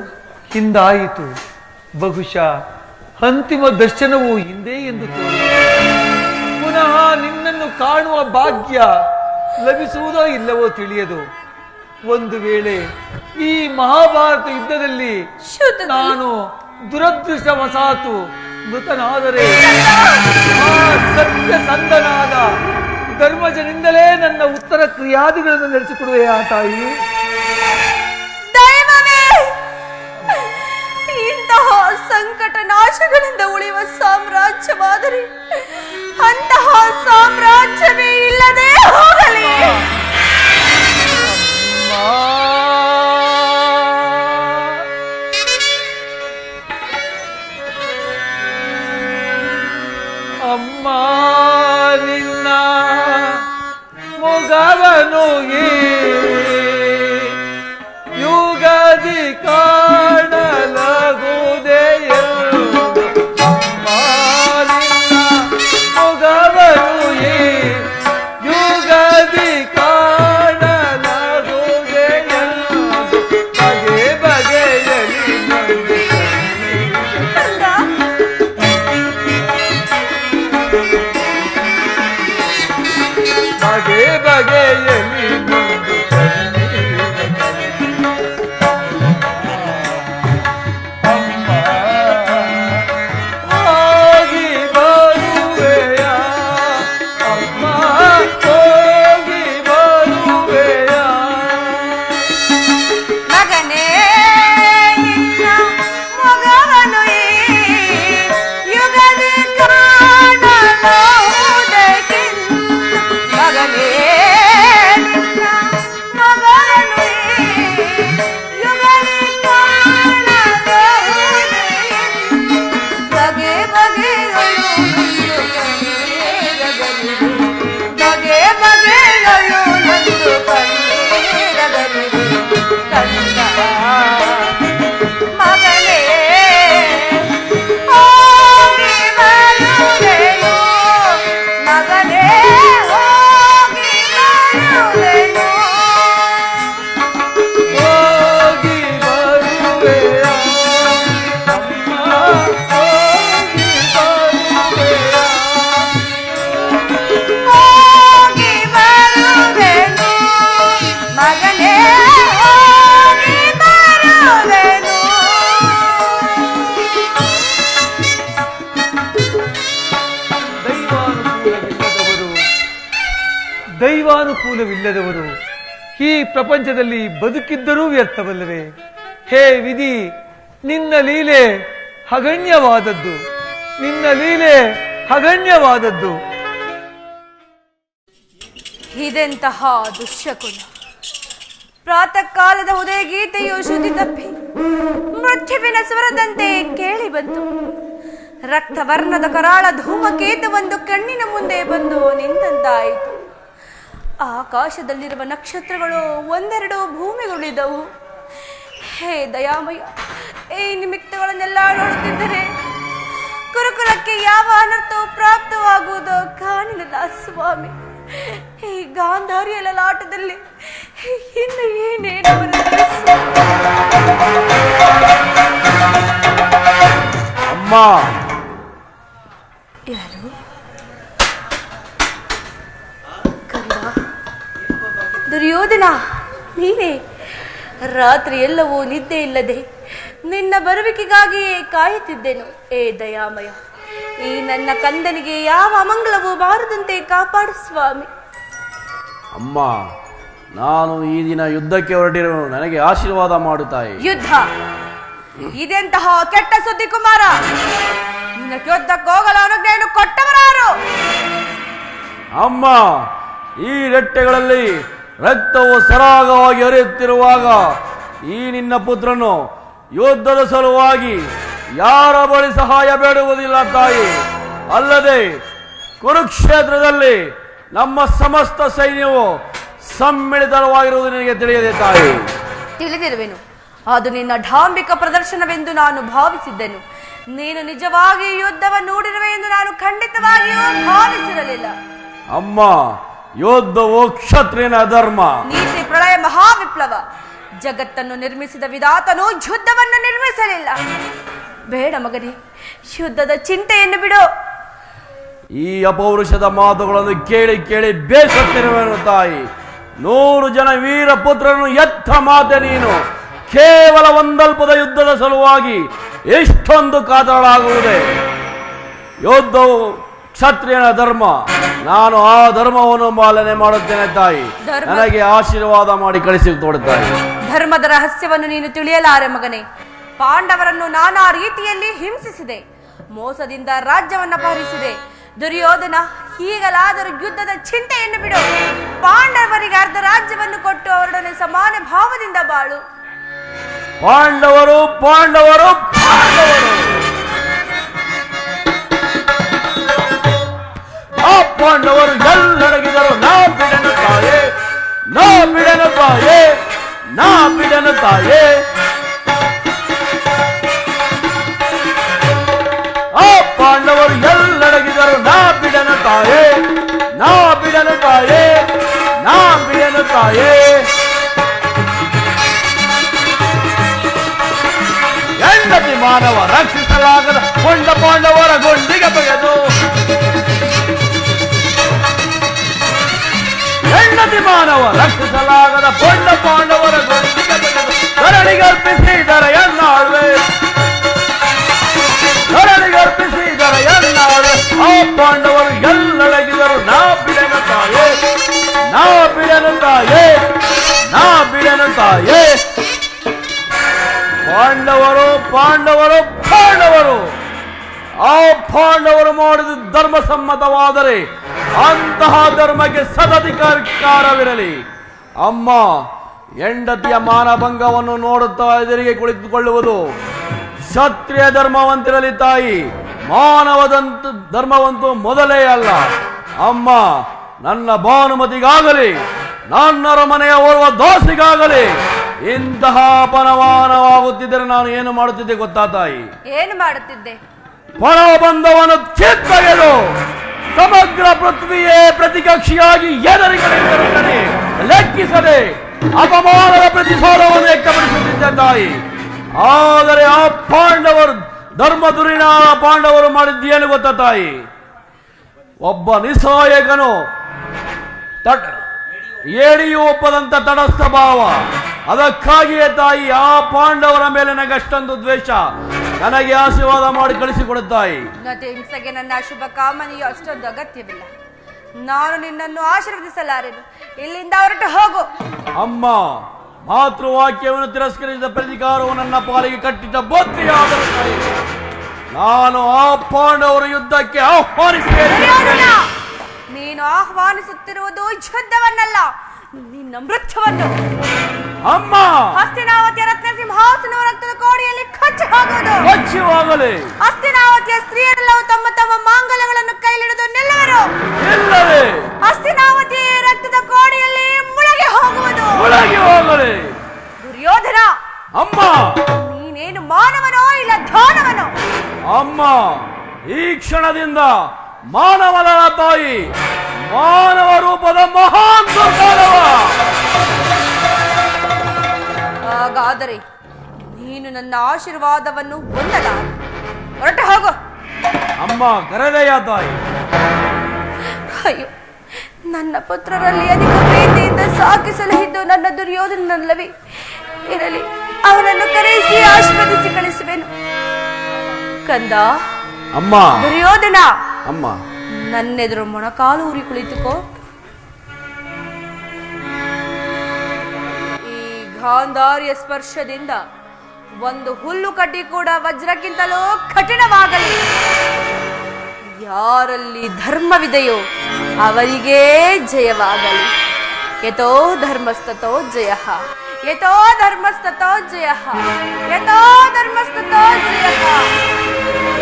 ಹಿಂದಾಯಿತು. ಬಹುಶಃ ಅಂತಿಮ ದರ್ಶನವು ಹಿಂದೆ ಎಂದು ತೋರಿದೆ. ಪುನಃ ನಿನ್ನನ್ನು ಕಾಣುವ ಭಾಗ್ಯ ಲಭಿಸುವುದೋ ಇಲ್ಲವೋ ತಿಳಿಯದು. ಒಂದು ವೇಳೆ ಈ ಮಹಾಭಾರತ ಯುದ್ಧದಲ್ಲಿ ನಾನು ದುರದೃಷ್ಟವಸಾತು ಮೃತನಾದರೆ ಆ ಸತ್ಯಸಂಧನಾದ ಧರ್ಮಜನಿಂದಲೇ ನನ್ನ ಉತ್ತರ ಕ್ರಿಯಾದಿಗಳನ್ನು ನಡೆಸಿಕೊಡುವೆಯಾ ತಾಯಿ? ಇಂತಹ ಸಂಕಟ ನಾಶಗಳಿಂದ ಉಳಿಯುವ ಸಾಮ್ರಾಜ್ಯವಾದರೆ ಅಂತಹ ಸಾಮ್ರಾಜ್ಯವೇ ಇಲ್ಲದೆ ಹೋಗಲಿ. ಅಮ್ಮ, ನಿನ್ನ ಮೊಗವನು ಯುಗದಿ ಕಾಣಲಾಗುವುದೇ ಎಂದು. ಅಮ್ಮ, ನಿನ್ನ ಮೊಗವನು ಯುಗದಿ ಕಾಣಲಾಗುವುದೇ ಎಂದು ಬಗೆ ಬಗೆಯಲಿ ಬಗೆ ಬಗೆಯಲಿ ಮಗನೇ ದೈವಾನುಕೂಲವಿಲ್ಲದವರು ಈ ಪ್ರಪಂಚದಲ್ಲಿ ಬದುಕಿದ್ದರೂ ವ್ಯರ್ಥವಲ್ಲವೇ? ಹೇ ವಿಧಿ, ನಿನ್ನ ಲೀಲೆ ಅಗಣ್ಯವಾದದ್ದು, ನಿನ್ನ ಲೀಲೆ ಅಗಣ್ಯವಾದದ್ದು. ಇದೆಂತಹ ದುಶ್ಶಕುನ! ಪ್ರಾತಃ ಕಾಲದ ಉದಯ ಗೀತೆಯು ಶ್ರುತಿ ತಪ್ಪಿ ಮೃತ್ಯುವಿನ ಸ್ವರದಂತೆ ಕೇಳಿ ಬಂತು. ರಕ್ತವರ್ಣದ ಕರಾಳ ಧೂಮಕೇತು ಒಂದು ಕಣ್ಣಿನ ಮುಂದೆ ಬಂದು ನಿಂತಂತಾಯಿತು. ಆಕಾಶದಲ್ಲಿರುವ ನಕ್ಷತ್ರಗಳು ಒಂದೆರಡು ಭೂಮಿಗಳಿದ್ದವು. ಹೇ ದಯಾಮಯ, ಈ ನಿಮಿತ್ತಗಳನ್ನೆಲ್ಲ ನೋಡುತ್ತಿದ್ದರೆ ಕುರುಕುಲಕ್ಕೆ ಯಾವ ಅನರ್ಥವು ಪ್ರಾಪ್ತವಾಗುವುದೋ ಕಾಣಿಲ್ಲ ಸ್ವಾಮಿ. ಈ ಗಾಂಧಾರಿಯ ಲಲಾಟದಲ್ಲಿ ಇನ್ನು ಏನೇನು ಬರುತ್ತೆ? ಅಮ್ಮ, ಯಾರು? ಕಂದ, ದುರ್ಯೋಧನ, ನೀನೇ? ರಾತ್ರಿ ಎಲ್ಲವೂ ನಿದ್ದೆ ಇಲ್ಲದೆ ನಿನ್ನ ಬರುವಿಕೆಗಾಗಿಯೇ ಕಾಯುತ್ತಿದ್ದೆನು. ಏ ದಯಾಮಯ, ಈ ನನ್ನ ಕಂದನಿಗೆ ಯಾವ ಅಮಂಗಲವೂ ಬಾರದಂತೆ ಕಾಪಾಡು ಸ್ವಾಮಿ. ಅಮ್ಮ, ನಾನು ಈ ದಿನ ಯುದ್ಧಕ್ಕೆ ಹೊರಟಿರು, ನನಗೆ ಆಶೀರ್ವಾದ ಮಾಡು ತಾಯಿ. ಯುದ್ಧ? ಇದೆಂತಹ ಕೆಟ್ಟ ಸುದ್ದಿ ಕುಮಾರ! ನಿನ್ನ ಯುದ್ಧಕ್ಕೆ ಹೋಗಲು ಅನುಜ್ಞೆಯನ್ನು ಕೊಟ್ಟವರಾರು? ಅಮ್ಮ, ಈ ರೆಟ್ಟೆಗಳಲ್ಲಿ ರಕ್ತವು ಸರಾಗವಾಗಿ ಹರಿಯುತ್ತಿರುವಾಗ ಈ ನಿನ್ನ ಪುತ್ರನು ಯುದ್ಧದ ಸಲುವಾಗಿ ಯಾರ ಬಳಿ ಸಹಾಯ ಬೇಡುವುದಿಲ್ಲ ತಾಯಿ. ಅಲ್ಲದೆ ಕುರುಕ್ಷೇತ್ರದಲ್ಲಿ ನಮ್ಮ ಸಮಸ್ತ ಸೈನ್ಯವು ಸಮ್ಮಿಳಿತವಾಗಿರುವುದು ನಿನಗೆ ತಿಳಿಯದೆ ತಾಯಿ? ತಿಳಿದಿರುವೆನು. ಅದು ನಿನ್ನ ಢಾಂಬಿಕ ಪ್ರದರ್ಶನವೆಂದು ನಾನು ಭಾವಿಸಿದ್ದೆನು. ನೀನು ನಿಜವಾಗಿ ಯುದ್ಧವನ್ನು ನೋಡಿರುವೆ ಎಂದು ನಾನು ಖಂಡಿತವಾಗಿಯೂ ಭಾವಿಸಿರಲಿಲ್ಲ. ಅಮ್ಮ, ಯೋಧವು ಕ್ಷತ್ರಿಯನ ಧರ್ಮ. ನೀತಿ ಪ್ರಳಯ ಮಹಾವಿಪ್ಲವ. ಜಗತ್ತನ್ನು ನಿರ್ಮಿಸಿದ ವಿಧಾತನು ಯುದ್ಧವನ್ನು ನಿರ್ಮಿಸಲಿಲ್ಲ. ಬೇಡ ಮಗನೇ, ಯುದ್ಧದ ಚಿಂತೆಯನ್ನು ಬಿಡು. ಈ ಅಪೌರುಷದ ಮಾತುಗಳನ್ನು ಕೇಳಿ ಕೇಳಿ ಬೇಸತ್ತಿರುವೆನು ತಾಯಿ. 100 ಜನ ವೀರ ಪುತ್ರರನ್ನು ಎತ್ತ ಮಾತೆ ನೀನು. ಕೇವಲ ಒಂದಲ್ಪದ ಯುದ್ಧದ ಸಲುವಾಗಿ ಎಷ್ಟೊಂದು ಕಾತರಳಾಗುವುದೇ? ಯೋಧವು ಕ್ಷತ್ರಿಯನ ಧರ್ಮ. ನಾನು ಆ ಧರ್ಮವನ್ನು ಪಾಲನೆ ಮಾಡುತ್ತೇನೆ ತಾಯಿ. ನನಗೆ ಆಶೀರ್ವಾದ ಮಾಡಿ ಕಳಿಸಿ ಕೊಡುತ್ತಾಯಿ. ಧರ್ಮದ ರಹಸ್ಯವನ್ನು ನೀನು ತಿಳಿಯಲಾರೆ ಮಗನೇ. ಪಾಂಡವರನ್ನು ನಾನಾ ರೀತಿಯಲ್ಲಿ ಹಿಂಸಿಸಿದೆ, ಮೋಸದಿಂದ ರಾಜ್ಯವನ್ನು ಅಪಹರಿಸಿದೆ. ದುರ್ಯೋಧನ, ಈಗಲಾದರೂ ಯುದ್ಧದ ಚಿಂತೆಯನ್ನು ಬಿಡು. ಪಾಂಡವರಿಗೆ ಅರ್ಧ ರಾಜ್ಯವನ್ನು ಕೊಟ್ಟು ಅವರೊಡನೆ ಸಮಾನ ಭಾವದಿಂದ ಬಾಳು. ಪಾಂಡವರು ಪಾಂಡವರು ಪಾಂಡವರು ಆ ಪಾಂಡವರು ಎಲ್ಲಡಗಿದರು. ನಾ ಬಿಡನು ತಾಯೇ, ನಾ ಬಿಡನು ತಾಯೇ, ನಾ ಬಿಡನು ತಾಯೇ. ಆ ಪಾಂಡವರು ಎಲ್ಲಡಗಿದರು. ನಾ ಬಿಡನು ತಾಯೇ, ನಾ ಬಿಡನು ತಾಯೇ, ನಾ ಬಿಡನು ತಾಯೇ. ಹೆಂಡತಿ ಮಾನವ ರಕ್ಷಿಸಲಾಗದ ಕೊಂಡ ಪಾಂಡವರ ಗೊಂಡಿಗೆ ಬಗೆದು, ಹೆಂಡತಿ ಮಾನವ ರಕ್ಷಿಸಲಾಗದ ಕೊಂಡ ಪಾಂಡವರ ಗೊಂಡಿಗೆ ಬಗೆದು ಧರಣಿಗರ್ಪಿಸಿದರ ಎನ್ನಾಳುವೆ, ಧರಣಿಗರ್ಪಿಸಿದರ ಎನ್ನಾಳುವೆ. ಆ ಪಾಂಡವರು ಎಲ್ಲಡಗಿದರು. ನಾ ಬಿಡನು ತಾಯೇ, ನಾ ಬಿಡನು ತಾಯೇ, ನಾ ಬಿಡನು ತಾಯೇ. ಪಾಂಡವರು ಪಾಂಡವರು ಪಾಂಡವರು ಆ ಪಾಂಡವರು ಮಾಡಿದ ಧರ್ಮ ಸಮ್ಮತವಾದರೆ ಅಂತಹ ಧರ್ಮಕ್ಕೆ ಸದಧಿಕಾರವಿರಲಿ. ಅಮ್ಮ, ಹೆಂಡತಿಯ ಮಾನಭಂಗವನ್ನು ನೋಡುತ್ತಾ ಎದುರಿಗೆ ಕುಳಿತುಕೊಳ್ಳುವುದು ಕ್ಷತ್ರಿಯ ಧರ್ಮವಂತಿರಲಿ ತಾಯಿ. ಮಾನವದಂತ ಧರ್ಮವಂತೂ ಮೊದಲೇ ಅಲ್ಲ. ಅಮ್ಮ, ನನ್ನ ಭಾನುಮತಿಗಾಗಲಿ ನನ್ನರ ಮನೆಯ ಓರ್ವ ದಾಸಿಗಾಗಲಿ ಇಂತಹ ಅಪಮಾನವಾಗುತ್ತಿದ್ದರೆ ನಾನು ಏನು ಮಾಡುತ್ತಿದ್ದೆ ಗೊತ್ತಾ ತಾಯಿ? ಏನು ಮಾಡುತ್ತಿದ್ದೆ? ಪರಬಂಧವನ್ನು ಕಿತ್ತಗೆದು ಸಮಗ್ರ ಪೃಥ್ವಿಯೇ ಪ್ರತಿಕಕ್ಷಿಯಾಗಿ ಎದುರಿಗಡೆ ಲೆಕ್ಕಿಸದೆ ಅಪಮಾನದ ಪ್ರತಿಫಲವನ್ನು ವ್ಯಕ್ತಪಡಿಸುತ್ತಿದ್ದ ತಾಯಿ. ಆದರೆ ಆ ಪಾಂಡವರು ಧರ್ಮ ದುರಿಣ ಪಾಂಡವರು ಮಾಡಿದ್ದೇನು ಗೊತ್ತಾ ತಾಯಿ? ಒಬ್ಬ ನಿಸ್ಸಹಾಯಕನು ಏಡಿಯು ಒಪ್ಪದಂತ ತಟಸ್ಥ ಭಾವ. ಅದಕ್ಕಾಗಿಯೇ ತಾಯಿ ಆ ಪಾಂಡವರ ಮೇಲೆ ನನಗೆ ಅಷ್ಟೊಂದು ದ್ವೇಷ. ನನಗೆ ಆಶೀರ್ವಾದ ಮಾಡಿ ಕಳಿಸಿಕೊಡುತ್ತಾಯಿ. ಹಿಂಸೆಗೆ ನನ್ನ ಶುಭ ಕಾಮನೆಯು ಅಷ್ಟೊಂದು ಅಗತ್ಯವಿಲ್ಲ. ನಾನು ನಿನ್ನನ್ನು ಆಶೀರ್ವದಿಸಲಾರೆನು. ಇಲ್ಲಿಂದ ಹೊರಟು ಹೋಗು. ಅಮ್ಮ, ಮಾತೃವಾಕ್ಯವನ್ನು ತಿರಸ್ಕರಿಸಿದ ಪ್ರತಿಕಾರವು ನನ್ನ ಪಾಲಿಗೆ ಕಟ್ಟಿದ ಬೊತ್ತೆಯಾದರೂ ನಾನು ಆ ಪಾಂಡವರ ಯುದ್ಧಕ್ಕೆ ದುರ್ಯೋಧನ, ನೀನು ಆಹ್ವಾನಿಸುತ್ತಿರುವುದು ಯುದ್ಧವನ್ನಲ್ಲ, ನಿನ್ನ ಮೃತ್ಯುವನ್ನು. ಅಮ್ಮ, ಹಸ್ತಿನಾವತಿಯ ರತ್ನ ಸಿಂಹಾಸನವು ರಕ್ತದ ಕೋಡಿಯಲ್ಲಿ ಕಚ್ಚಿ ಹೋಗಲಿ. ಹಸ್ತಿನಾವತಿಯ ಸ್ತ್ರೀಯರೆಲ್ಲವೂ ತಮ್ಮ ತಮ್ಮ ಮಾಂಗಲ್ಯಗಳನ್ನು ಕೈಲಿಡಿದು ನಿಲ್ಲುವರು. ಹಸ್ತಿನಾವತಿಯ ರಕ್ತದ ಕೋಡಿಯಲ್ಲಿ ಮುಳುಗಿ ಹೋಗುವುದು. ದುರ್ಯೋಧನ, ಅಮ್ಮ, ನೀನೇನು ಮಾನವನೋ ಇಲ್ಲ ದಾನವನೋ? ಅಮ್ಮ, ಈ ಕ್ಷಣದಿಂದ ಮಾನವನ ತಾಯಿ, ಮಾನವ ರೂಪದ ಮಹಾನ್ ದುರ್ಗಾನವ. ಹಾಗಾದರೆ ನೀನು ನನ್ನ ಆಶೀರ್ವಾದವನ್ನು ಹೊಂದಲ. ಹೊರಟು ಹೋಗು. ಅಮ್ಮ, ಕರೆದೆಯ ತಾಯಿ. ಅಯ್ಯೋ, ನನ್ನ ಪುತ್ರರಲ್ಲಿ ಅಧಿಕ ಪ್ರೀತಿಯಿಂದ ಸಾಕಿಸಲಿದ್ದು ನನ್ನ ದುರ್ಯೋಧನಲ್ಲವೇ? ಇರಲಿ, ಅವನನ್ನು ಕರೆಯಿಸಿ ಆಶೀರ್ವದಿಸಿ ಕಳಿಸುವೆನು. ಕಂದ. ಅಮ್ಮ. ದುರ್ಯೋಧನ. ಅಮ್ಮ. ನನ್ನೆದುರು ಮೊಣಕಾಲು ಊರಿ ಕುಳಿತುಕೋ. ಈ ಗಾಂಧಾರ್ಯ ಸ್ಪರ್ಶದಿಂದ ಒಂದು ಹುಲ್ಲು ಕಡ್ಡಿ ಕೂಡ ವಜ್ರಕ್ಕಿಂತಲೂ ಕಠಿಣವಾಗಲಿ. ಯಾರಲ್ಲಿ ಧರ್ಮವಿದೆಯೋ ಅವರಿಗೇ ಜಯವಾಗಲಿ. ಯತೋ ಧರ್ಮಸ್ತತೋ ಜಯ, ಯತೋ ಧರ್ಮಸ್ತತೋ ಜಯ, ಯತೋ ಧರ್ಮಸ್ತತೋ ಜಯ,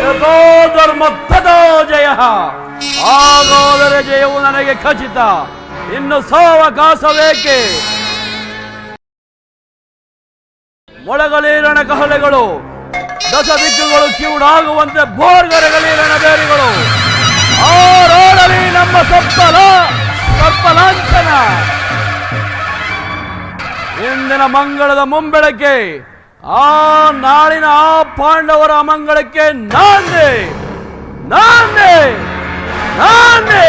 ಯತೋ ಧರ್ಮಸ್ತತೋ ಜಯ. ಹಾಗಾದರೆ ಜಯವು ನನಗೆ ಖಚಿತ. ಇನ್ನು ಸಾವಕಾಶವೇಕೆ? ಮೊಳಗಲೀರಣ ಕಹಳೆಗಳು, ದಶ ದಿಕ್ಕುಗಳು ಕಿವುಡಾಗುವಂತೆ ಬೋರ್ಗರೆಗಲೀರಣ ಬೇರಿಗಳು, ಆರೋಡಲಿ ನಮ್ಮ ಸರ್ಪಲಾಂಛನ. ಇಂದಿನ ಮಂಗಳದ ಮುಂಬೆಳಕೆ, ಆ ನಾಳಿನ ಆ ಪಾಂಡವರ ಮಂಗಳಕ್ಕೆ ನಾಂದೆ ನಾಂದೆ ನಾಂದೆ.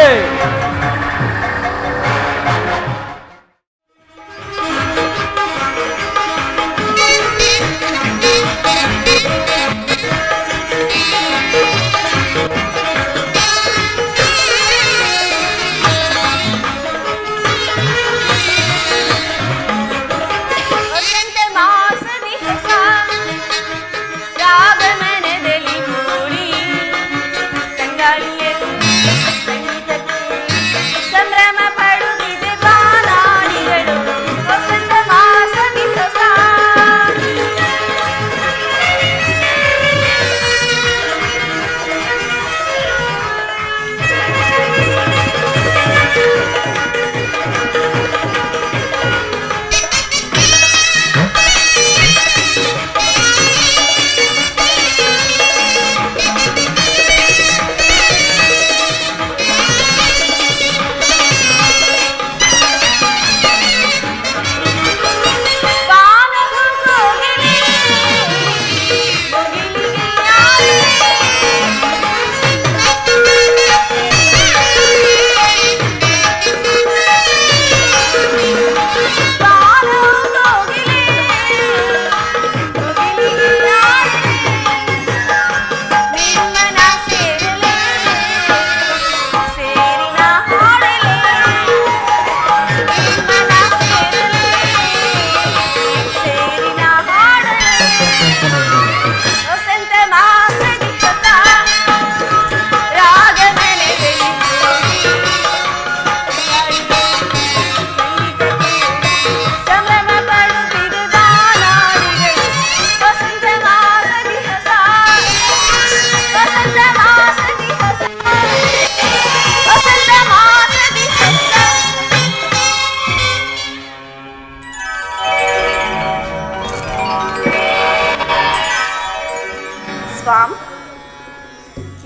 ಸ್ವಾಮಿ,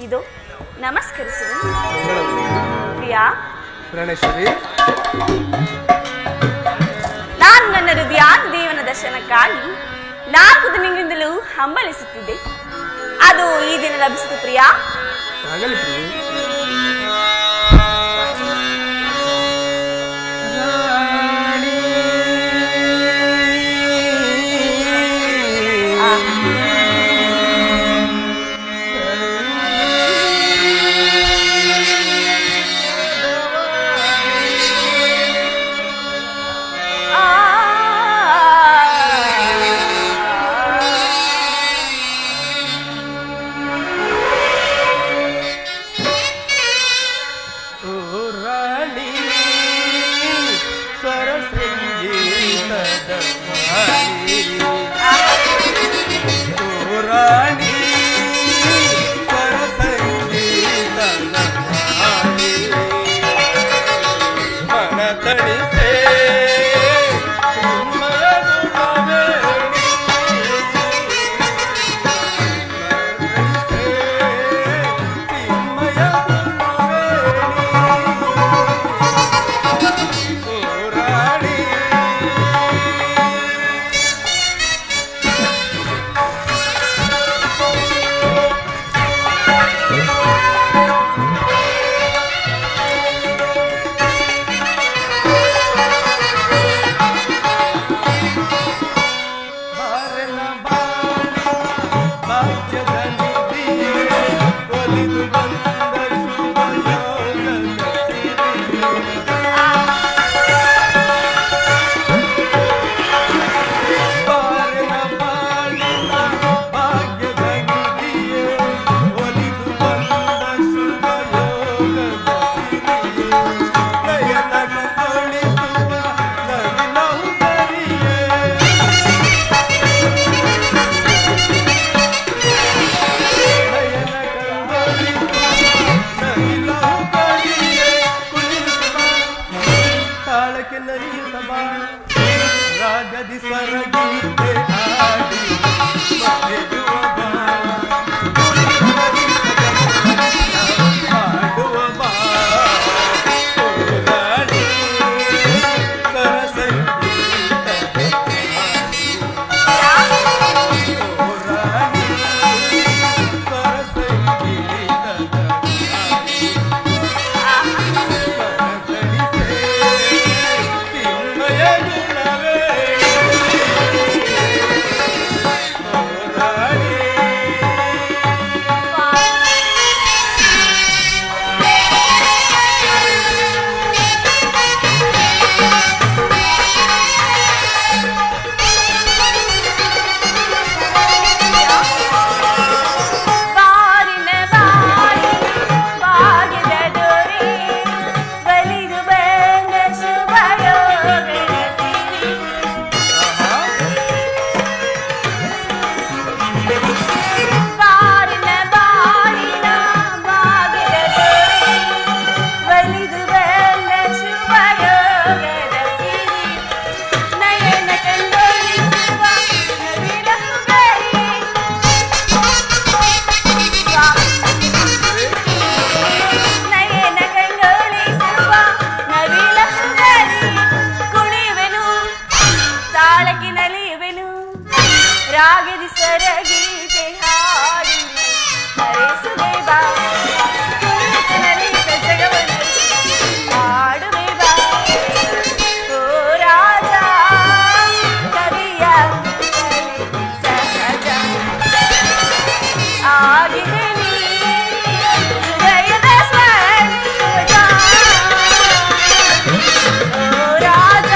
ಇದು ನಮಸ್ಕರಿಸುವೆ. ಪ್ರಿಯಾ, ನಾನು ನನ್ನ ಹೃದಯಾದ ದೇವನ ದರ್ಶನಕ್ಕಾಗಿ 4 ದಿನಗಳಿಂದಲೂ ಹಂಬಲಿಸುತ್ತಿದ್ದೆ. ಅದು ಈ ದಿನ ಲಭಿಸಿತು ಪ್ರಿಯಾ. ತಣಿಸೆ ಚಿನ್ಮಯ ಗುಣವೇ ರಾಗದಿ ಸ್ವರಗೀತೆ ಹಾಡಿ ಮರೆಯುವ ಬಾ ಹಾಡುವ ಬಾ ಹೋರಾಡಿ ಸರಸಂಗೀತ ಹೋರಾಡಿ ಸರಸಂಗೀತದ ರಾಗದಿ ಸ್ವರಗೀತೆ ಹಾಡಿ ಹರಿಸುವೆ ಬಾ ಕುಳಿತನಲ್ಲಿ ಜಗವನ್ನು ಹಾಡುವೆ ಬಾ ಓ ರಾಜ ಕವಿಯ ಸಹಜ ಆಗಿದೆ ನೀ ಹೃದಯದ ಸ್ವರ್ಗ ಓ ರಾಜ.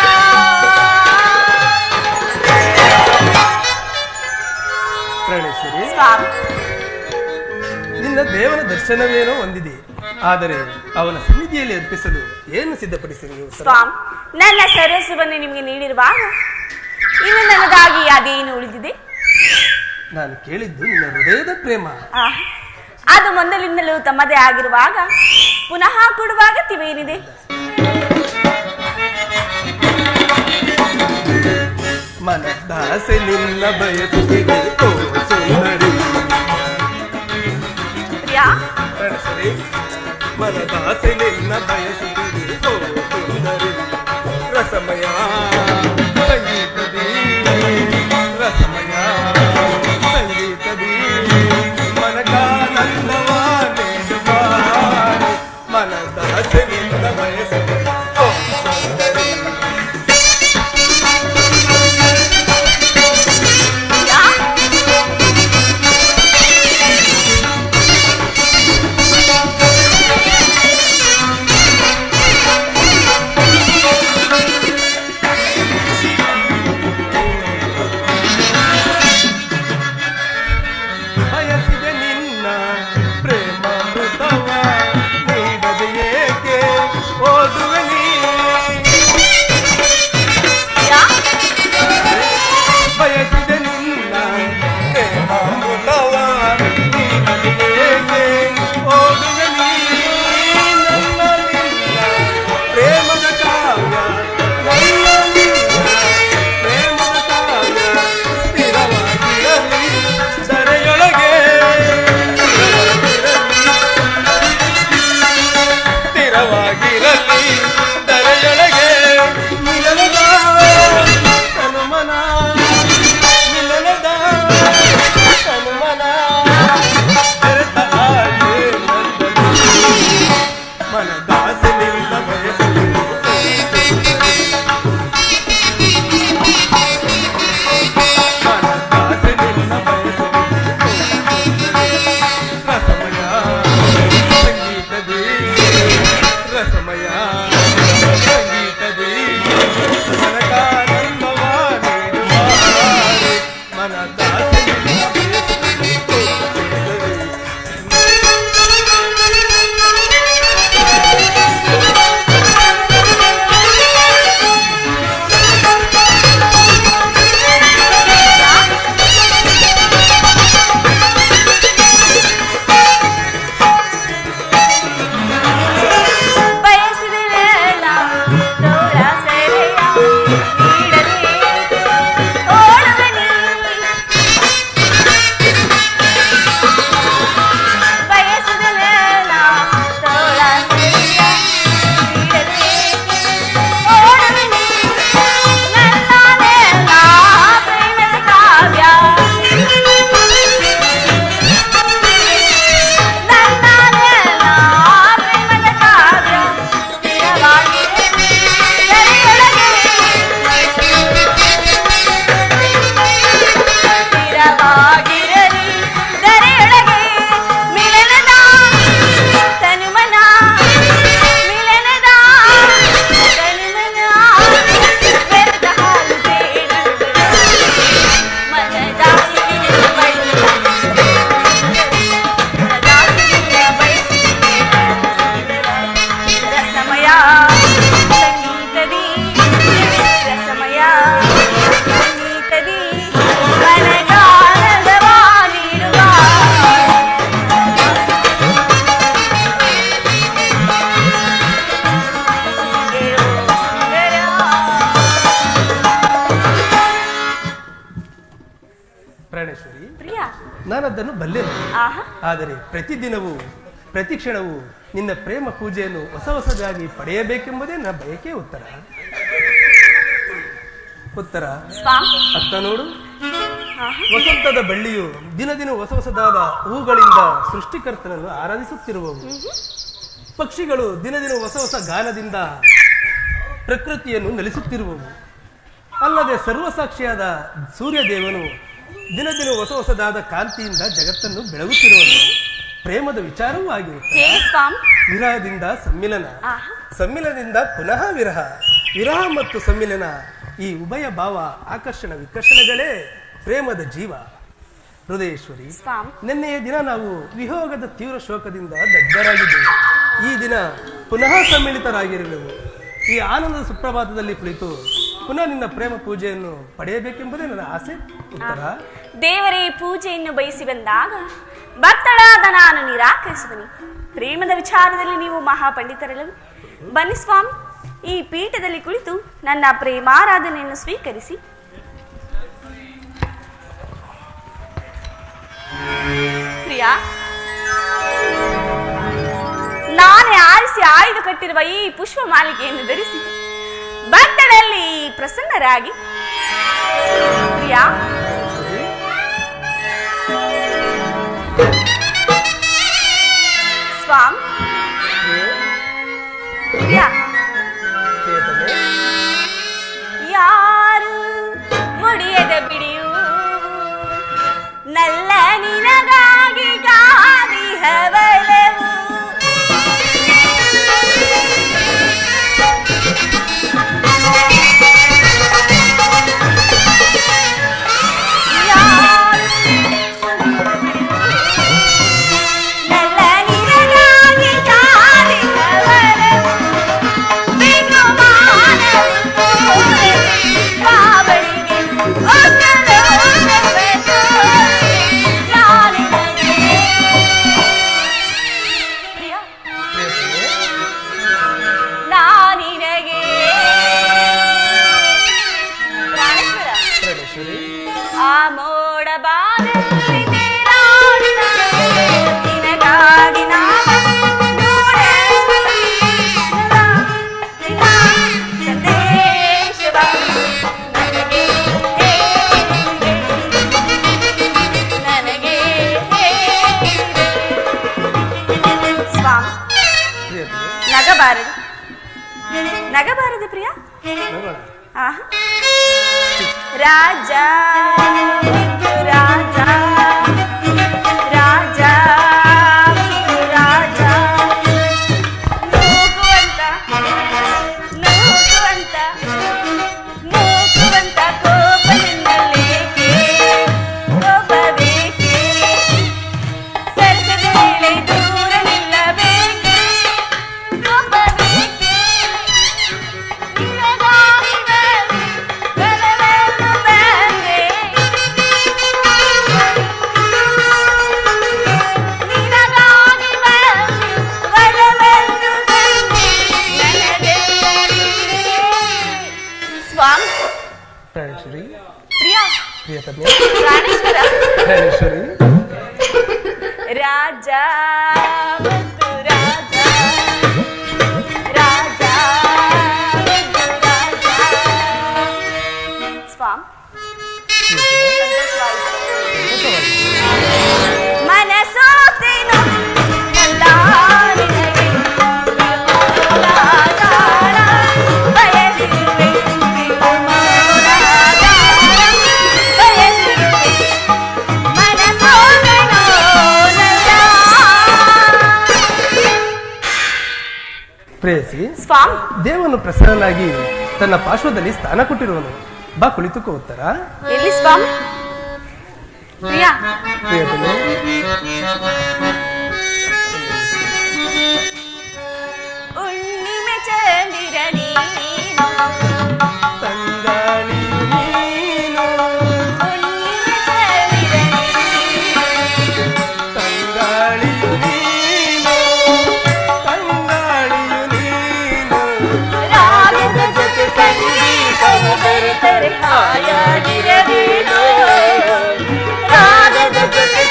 ನಿನ್ನ ದೇವನ ದರ್ಶನವೇನೋ ಹೊಂದಿದೆ, ಆದರೆ ಅವನ ಸನ್ನಿಧಿಯಲ್ಲಿ ಅರ್ಪಿಸಲು ಏನು ಸಿದ್ಧಪಡಿಸಿರಿ ನೀವು? ಸ್ವಾಮಿ, ನನ್ನ ಸರ್ವಸ್ವವನ್ನು ನಿಮಗೆ ನೀಡಿರುವಾಗ ಇನ್ನು ನನಗಾಗಿ ಅದೇನು ಉಳಿದಿದೆ? ನಾನು ಕೇಳಿದ್ದು ನಿನ್ನ ಹೃದಯದ ಪ್ರೇಮ. ಅದು ಮೊದಲಿಂದಲೂ ತಮ್ಮದೇ ಆಗಿರುವಾಗ ಪುನಃ ಕೊಡುವ ಅಗತ್ಯವೇನಿದೆ? ಮನದಾಸೆ ನಿನ್ನ ಬಯಸುತ್ತಿದೆ ಓ ಸುಂದರಿ. ಮನದಾಸೆ ನಿನ್ನ ಬಯಸುತ್ತಿದೆ ಓ ಸುಂದರಿ. ರಸಮಯ ಸಂಗೀತದಿ ರಸಮಯ ಸಂಗೀತದಿ ಮನಕಾನಂದವಾ ನೀಡುವಾರೆ. ಮನದಾಸೆ ನಿನ್ನ ಬಯಸುತ್ತಿದೆ ಓ ಸುಂದರಿ. ನಾನದನ್ನು ಬಲ್ಲೆನು. ಆಹಾ. ಆದರೆ ಪ್ರತಿದಿನವೂ ಪ್ರತಿ ಕ್ಷಣವೂ ನಿನ್ನ ಪ್ರೇಮ ಪೂಜೆಯನ್ನು ಹೊಸದಾಗಿ ಪಡೆಯಬೇಕೆಂಬುದೇ ನನ್ನ ಬಯಕೆ. ಉತ್ತರ ಸ್ವಾಮಿ. ಅತ್ತ ನೋಡು, ವಸಂತದ ಬಳ್ಳಿಯು ದಿನ ಹೊಸದಾದ ಹೂಗಳಿಂದ ಸೃಷ್ಟಿಕರ್ತನನ್ನು ಆರಾಧಿಸುತ್ತಿರುವವು. ಪಕ್ಷಿಗಳು ದಿನ ಹೊಸ ಗಾನದಿಂದ ಪ್ರಕೃತಿಯನ್ನು ನಲಿಸುತ್ತಿರುವವು. ಅಲ್ಲದೆ ಸರ್ವಸಾಕ್ಷಿಯಾದ ಸೂರ್ಯದೇವನು ದಿನ ಹೊಸದಾದ ಕಾಂತಿಯಿಂದ ಜಗತ್ತನ್ನು ಬೆಳಗುತ್ತಿರುವನು. ಪ್ರೇಮದ ವಿಚಾರವೂ ಆಗಿರುತ್ತದೆ. ವಿರಹದಿಂದ ಸಮ್ಮಿಲನ, ಸಮ್ಮಿಲನದಿಂದ ಪುನಃ ವಿರಹ, ವಿರಹ ಮತ್ತು ಸಮ್ಮಿಲನ, ಈ ಉಭಯ ಭಾವ ಆಕರ್ಷಣ ವಿಕರ್ಷಣಗಳೇ ಪ್ರೇಮದ ಜೀವ. ಹೃದಯೇಶ್ವರಿ, ನಿನ್ನೆಯ ದಿನ ನಾವು ವಿಯೋಗದ ತೀವ್ರ ಶೋಕದಿಂದ ದಗ್ಧರಾಗಿದ್ದೆವು. ಈ ದಿನ ಪುನಃ ಸಮ್ಮಿಳಿತರಾಗಿರುವೆವು. ಈ ಆನಂದದ ಸುಪ್ರಭಾತದಲ್ಲಿ ಕುಳಿತು ಪುನಃ ನಿನ್ನ ಪ್ರೇಮ ಪೂಜೆಯನ್ನು ಪಡೆಯಬೇಕೆಂಬುದೇ ನನ್ನ ಆಸೆ. ಉತ್ತರ ದೇವರೇ ಪೂಜೆಯನ್ನು ಬಯಸಿ ಬಂದಾಗ ಭಕ್ತಳಾದ ನಾನು ನಿರಾಕರಿಸುವನಿ. ಪ್ರೇಮದ ವಿಚಾರದಲ್ಲಿ ನೀವು ಮಹಾಪಂಡಿತರಲ್ಲವೇ? ಬನ್ನಿ ಸ್ವಾಮಿ, ಈ ಪೀಠದಲ್ಲಿ ಕುಳಿತು ನನ್ನ ಪ್ರೇಮಾರಾಧನೆಯನ್ನು ಸ್ವೀಕರಿಸಿ. ಪ್ರಿಯಾ, ನಾನೇ ಆರಿಸಿ ಆಯ್ದು ಕಟ್ಟಿರುವ ಈ ಪುಷ್ಪ ಮಾಲಿಕೆಯನ್ನು ಧರಿಸಿ ಭಕ್ತರಲ್ಲಿ ಪ್ರಸನ್ನರಾಗಿ. ಪ್ರಿಯಾ, ಸ್ವಾಮಿ. ಪ್ರಿಯಾ, ಯಾರು ಮುಡಿಯದ ಬಿಡಿಯು ನಲ್ಲ ನಿನಗಾಗಿ ಗಾದಿಹವಳೆವು. ನಗಬಾರದು ಪ್ರಿಯಾ. ರಾಜ ರಾಜ ರಾಜ ರಾಜ ನೂಕುವಂತ ನೂಕುವಂತ ನೂಕುವಂತ ಕೋಪದಿಂದಲೇಕೆ ಕೋಪಬೇಕೆ ಸರಸದ ವೇಳೆ ದೂರ ನಿಲ್ಲಬೇಕೆ ಕೋಪಬೇಕೆ ನಿನಗಾಗಿ ಬರವನ್ನು ಬಂದೆ ನಿನಗಾಗಿ ವರವನ್ನು ತಂದೆ ನನಗೆ ಸ್ವಾಮಿ. ಪ್ರಾಣೇಶ್ವರಿ, ಪ್ರಿಯಾ, ಪ್ರಿಯತಮೆ, ಪ್ರಾಣೇಶ್ವರ, ಪ್ರಾಣೇಶ್ವರಿ, ರಾಜ ಮತ್ತು ರಾಜ ರಾಜ ಮತ್ತು ರಾಜ. ಸ್ವಾಮಿ, ಮನಸೋತೇನು ಎಲ್ಲ ನಿನಗೆ ರಾಜಾರ ಬಯಸಿರುವೆ ರಾಜಾರ ಬಯಸಿರುವೆ ಮನಸೋತೇನು ಎಲ್ಲ. ಪ್ರೇಯಸಿ, ಸ್ವಾಮಿ, ದೇವನು ಪ್ರಸನ್ನನಾಗಿ ತನ್ನ ಪಾರ್ಶ್ವದಲ್ಲಿ ಸ್ಥಾನ ಕೊಟ್ಟಿರುವನು. ಬಾ ಕುಳಿತುಕೋ. ಉತ್ತರ ಎಲ್ಲಿ ಸ್ವಾಮಿ? ಪ್ರಿಯಾ, ಪ್ರಿಯತಮೆ, ಹುಣ್ಣಿಮೆ ಚಂದಿರ ನೀನು ತಂಗಾಳಿಯು ನೀನು, ಹುಣ್ಣಿಮೆ ಚಂದಿರ ನೀನು ತಂಗಾಳಿಯು ನೀನು, ತಂಗಾಳಿಯು ನೀನು, ರಾಗದ ಜೊತೆ ಸಂಗೀತವು ಬೆರೆತರೆ ಹಾಯಾಗಿರಬೇಕೋ. ರಾಗದ ಜೊತೆ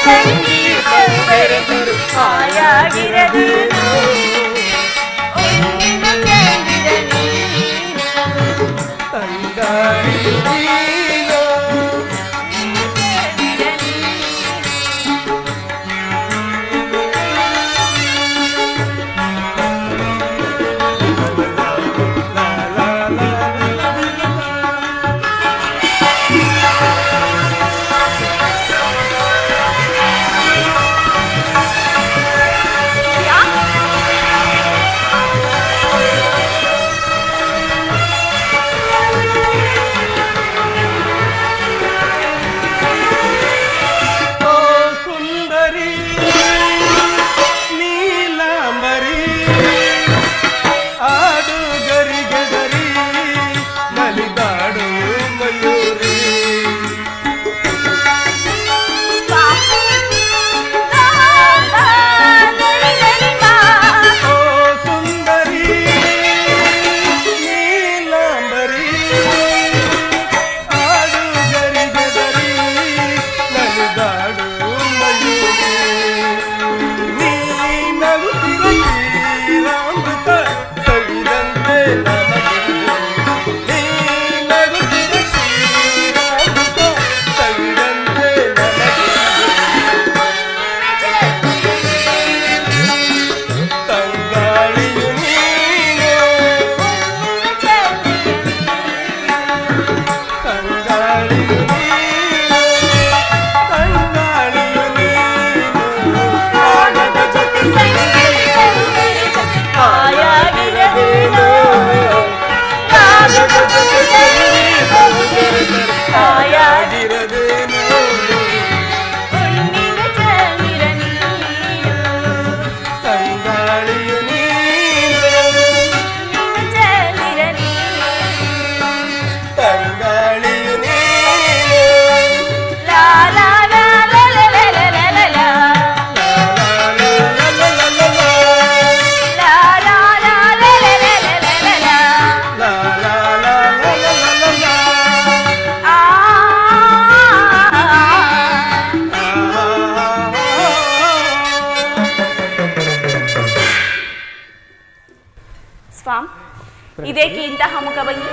ಇದೇಕೆ ಇಂತಹ ಮುಖಭಂಗಿ?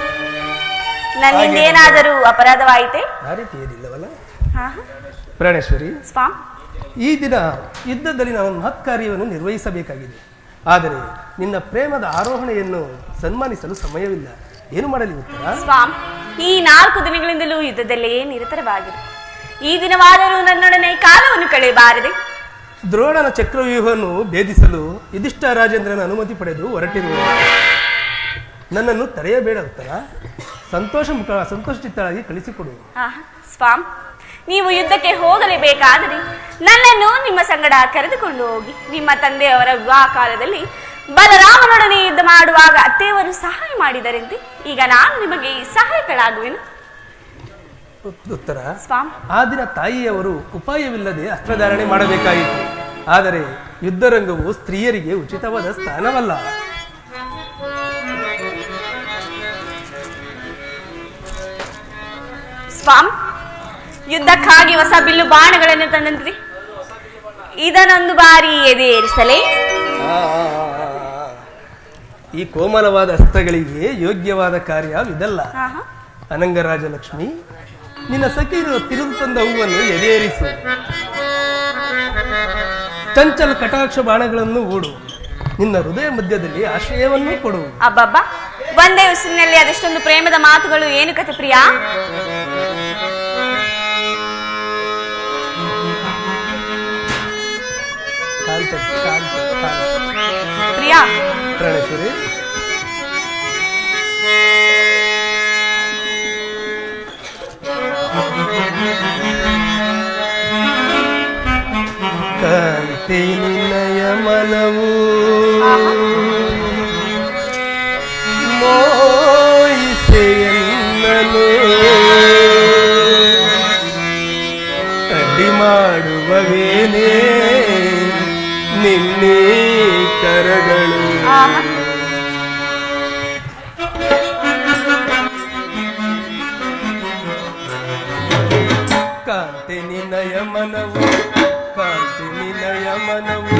ನನ್ನಿಂದ ಏನಾದರೂ ಅಪರಾಧವಾಯಿತೆ? ಆ ರೀತಿ ಏನಿಲ್ಲವಲ್ಲ ಹಾ ಪ್ರಾಣೇಶ್ವರಿ. ಸ್ವಾಮ್, ಈ ದಿನ ಯುದ್ಧದಲ್ಲಿ ನಾವು ಮಹತ್ ಕಾರ್ಯವನ್ನು ನಿರ್ವಹಿಸಬೇಕಾಗಿದೆ. ಆದರೆ ನಿನ್ನ ಪ್ರೇಮದ ಆರೋಹಣೆಯನ್ನು ಸನ್ಮಾನಿಸಲು ಸಮಯವಿಲ್ಲ. ಏನು ಮಾಡಲಿ ಉತ್ತರ? ಸ್ವಾಮ್, ಈ 4 ದಿನಗಳಿಂದಲೂ ಯುದ್ಧದಲ್ಲೇ ನಿರತರವಾಗಿದೆ. ಈ ದಿನವಾದರೂ ನನ್ನೊಡನೆ ಕಾಲವನ್ನು ಕಳೆಯಬಾರದೆ? ದ್ರೋಣನ ಚಕ್ರವ್ಯೂಹವನ್ನು ಭೇದಿಸಲು ಯುಧಿಷ್ಠ ರಾಜೇಂದ್ರನ ಅನುಮತಿ ಪಡೆದು ಹೊರಟಿರುವ ನನ್ನನ್ನು ತಡೆಯಬೇಡ ಉತ್ತರ. ಸಂತೋಷಚಿತ್ತಳಾಗಿ ಕಳಿಸಿಕೊಡು. ಸ್ವಾಮ್, ನೀವು ಯುದ್ಧಕ್ಕೆ ಹೋಗಲೇಬೇಕಾದರೆ ನನ್ನನ್ನು ನಿಮ್ಮ ಸಂಗಡ ಕರೆದುಕೊಂಡು ಹೋಗಿ. ನಿಮ್ಮ ತಂದೆಯವರ ವಿವಾಹ ಕಾಲದಲ್ಲಿ ಬಲರಾಮನೊಡನೆ ಯುದ್ಧ ಮಾಡುವಾಗ ಅತ್ತೆಯವರು ಸಹಾಯ ಮಾಡಿದರೆಂತೆ ಈಗ ನಾನು ನಿಮಗೆ ಸಹಾಯಕಳಾಗುವೆನು. ಉತ್ತರ. ಸ್ವಾಮ್, ಆ ದಿನ ತಾಯಿಯವರು ಉಪಾಯವಿಲ್ಲದೆ ಅಸ್ತ್ರಧಾರಣೆ ಮಾಡಬೇಕಾಯಿತು. ಆದರೆ ಯುದ್ಧರಂಗವು ಸ್ತ್ರೀಯರಿಗೆ ಉಚಿತವಾದ ಸ್ಥಾನವಲ್ಲ. ಸ್ವಾಮ್, ಯುದ್ಧಕ್ಕಾಗಿ ಹೊಸ ಬಿಲ್ಲು ಬಾಣಗಳನ್ನು ತಂದಂತ್ರಿ. ಇದನ್ನೊಂದು ಬಾರಿ ಎದೆಯೇರಿಸಲೇ? ಈ ಕೋಮಲವಾದ ಹಸ್ತಗಳಿಗೆ ಯೋಗ್ಯವಾದ ಕಾರ್ಯವಿದಲ್ಲ. ಅನಂಗರಾಜಲಕ್ಷ್ಮಿ, ನಿನ್ನ ಸಖಿರು ತಿರುగు ತಂದ ಹೂವನ್ನು ಎದೆಯೇರಿಸು. ಚಂಚಲ ಕಟಾಕ್ಷ ಬಾಣಗಳನ್ನು ಹೂಡು. ನಿನ್ನ ಹೃದಯ ಮಧ್ಯದಲ್ಲಿ ಆಶ್ರಯವನ್ನು ಕೊಡು. ಅಬ್ಬಬ್ಬ, ಒಂದೇ ಉಸಿರಿನಲ್ಲಿ ಅದೆಷ್ಟೊಂದು ಪ್ರೇಮದ ಮಾತುಗಳು. ಏನು ಕತೆ ಪ್ರಿಯಾ? ಪ್ರಿಯಾ. ಪ್ರಾಣೇಶ್ವರಿ, ಕಾಂತಿ ನಿನ್ನಯ ಮನವು ಮೋಯಿಸೆಯನ್ನನು ಅಡ್ಡಿ ಮಾಡುವವೇನೇ ನಿನ್ನೆ ಕರಗಳು. ಕಾಂತಿ ನಿನ್ನಯ ಮನವು, ಕಾಂತಿ ನಿನ್ನಯ ಮನವು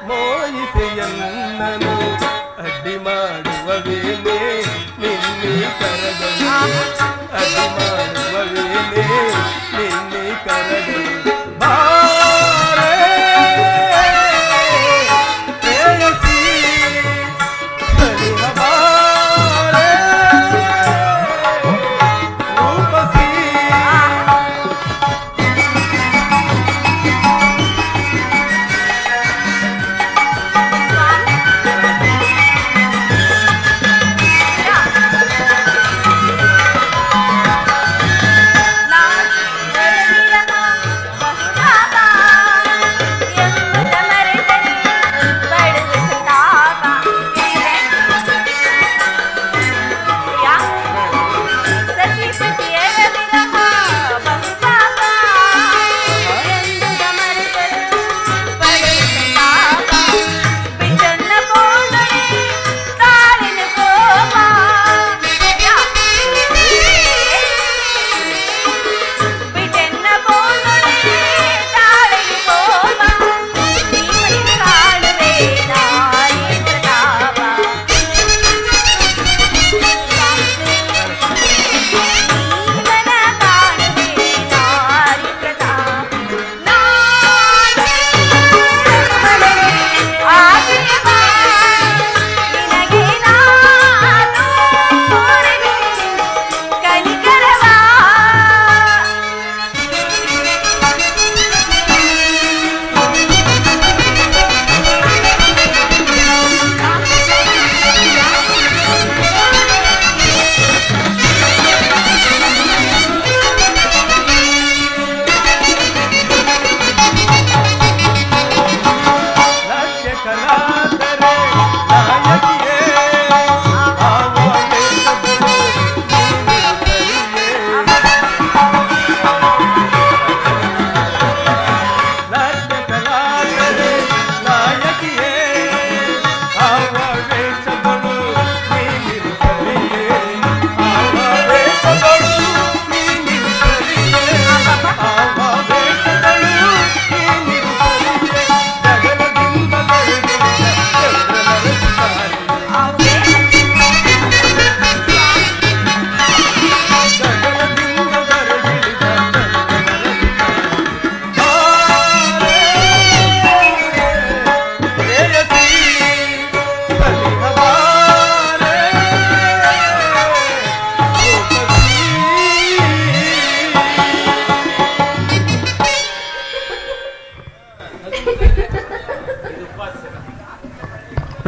ಮೋಯಿಸೆಯನ್ನನು ಅಡ್ಡಿ ಮಾಡುವವೇನೇ ನಿನ್ನೆ ಕರಗಳು. ಅಡ್ಡಿ ಮಾಡುವವೇನೇ ನಿನ್ನೆ ಕರಗಳು.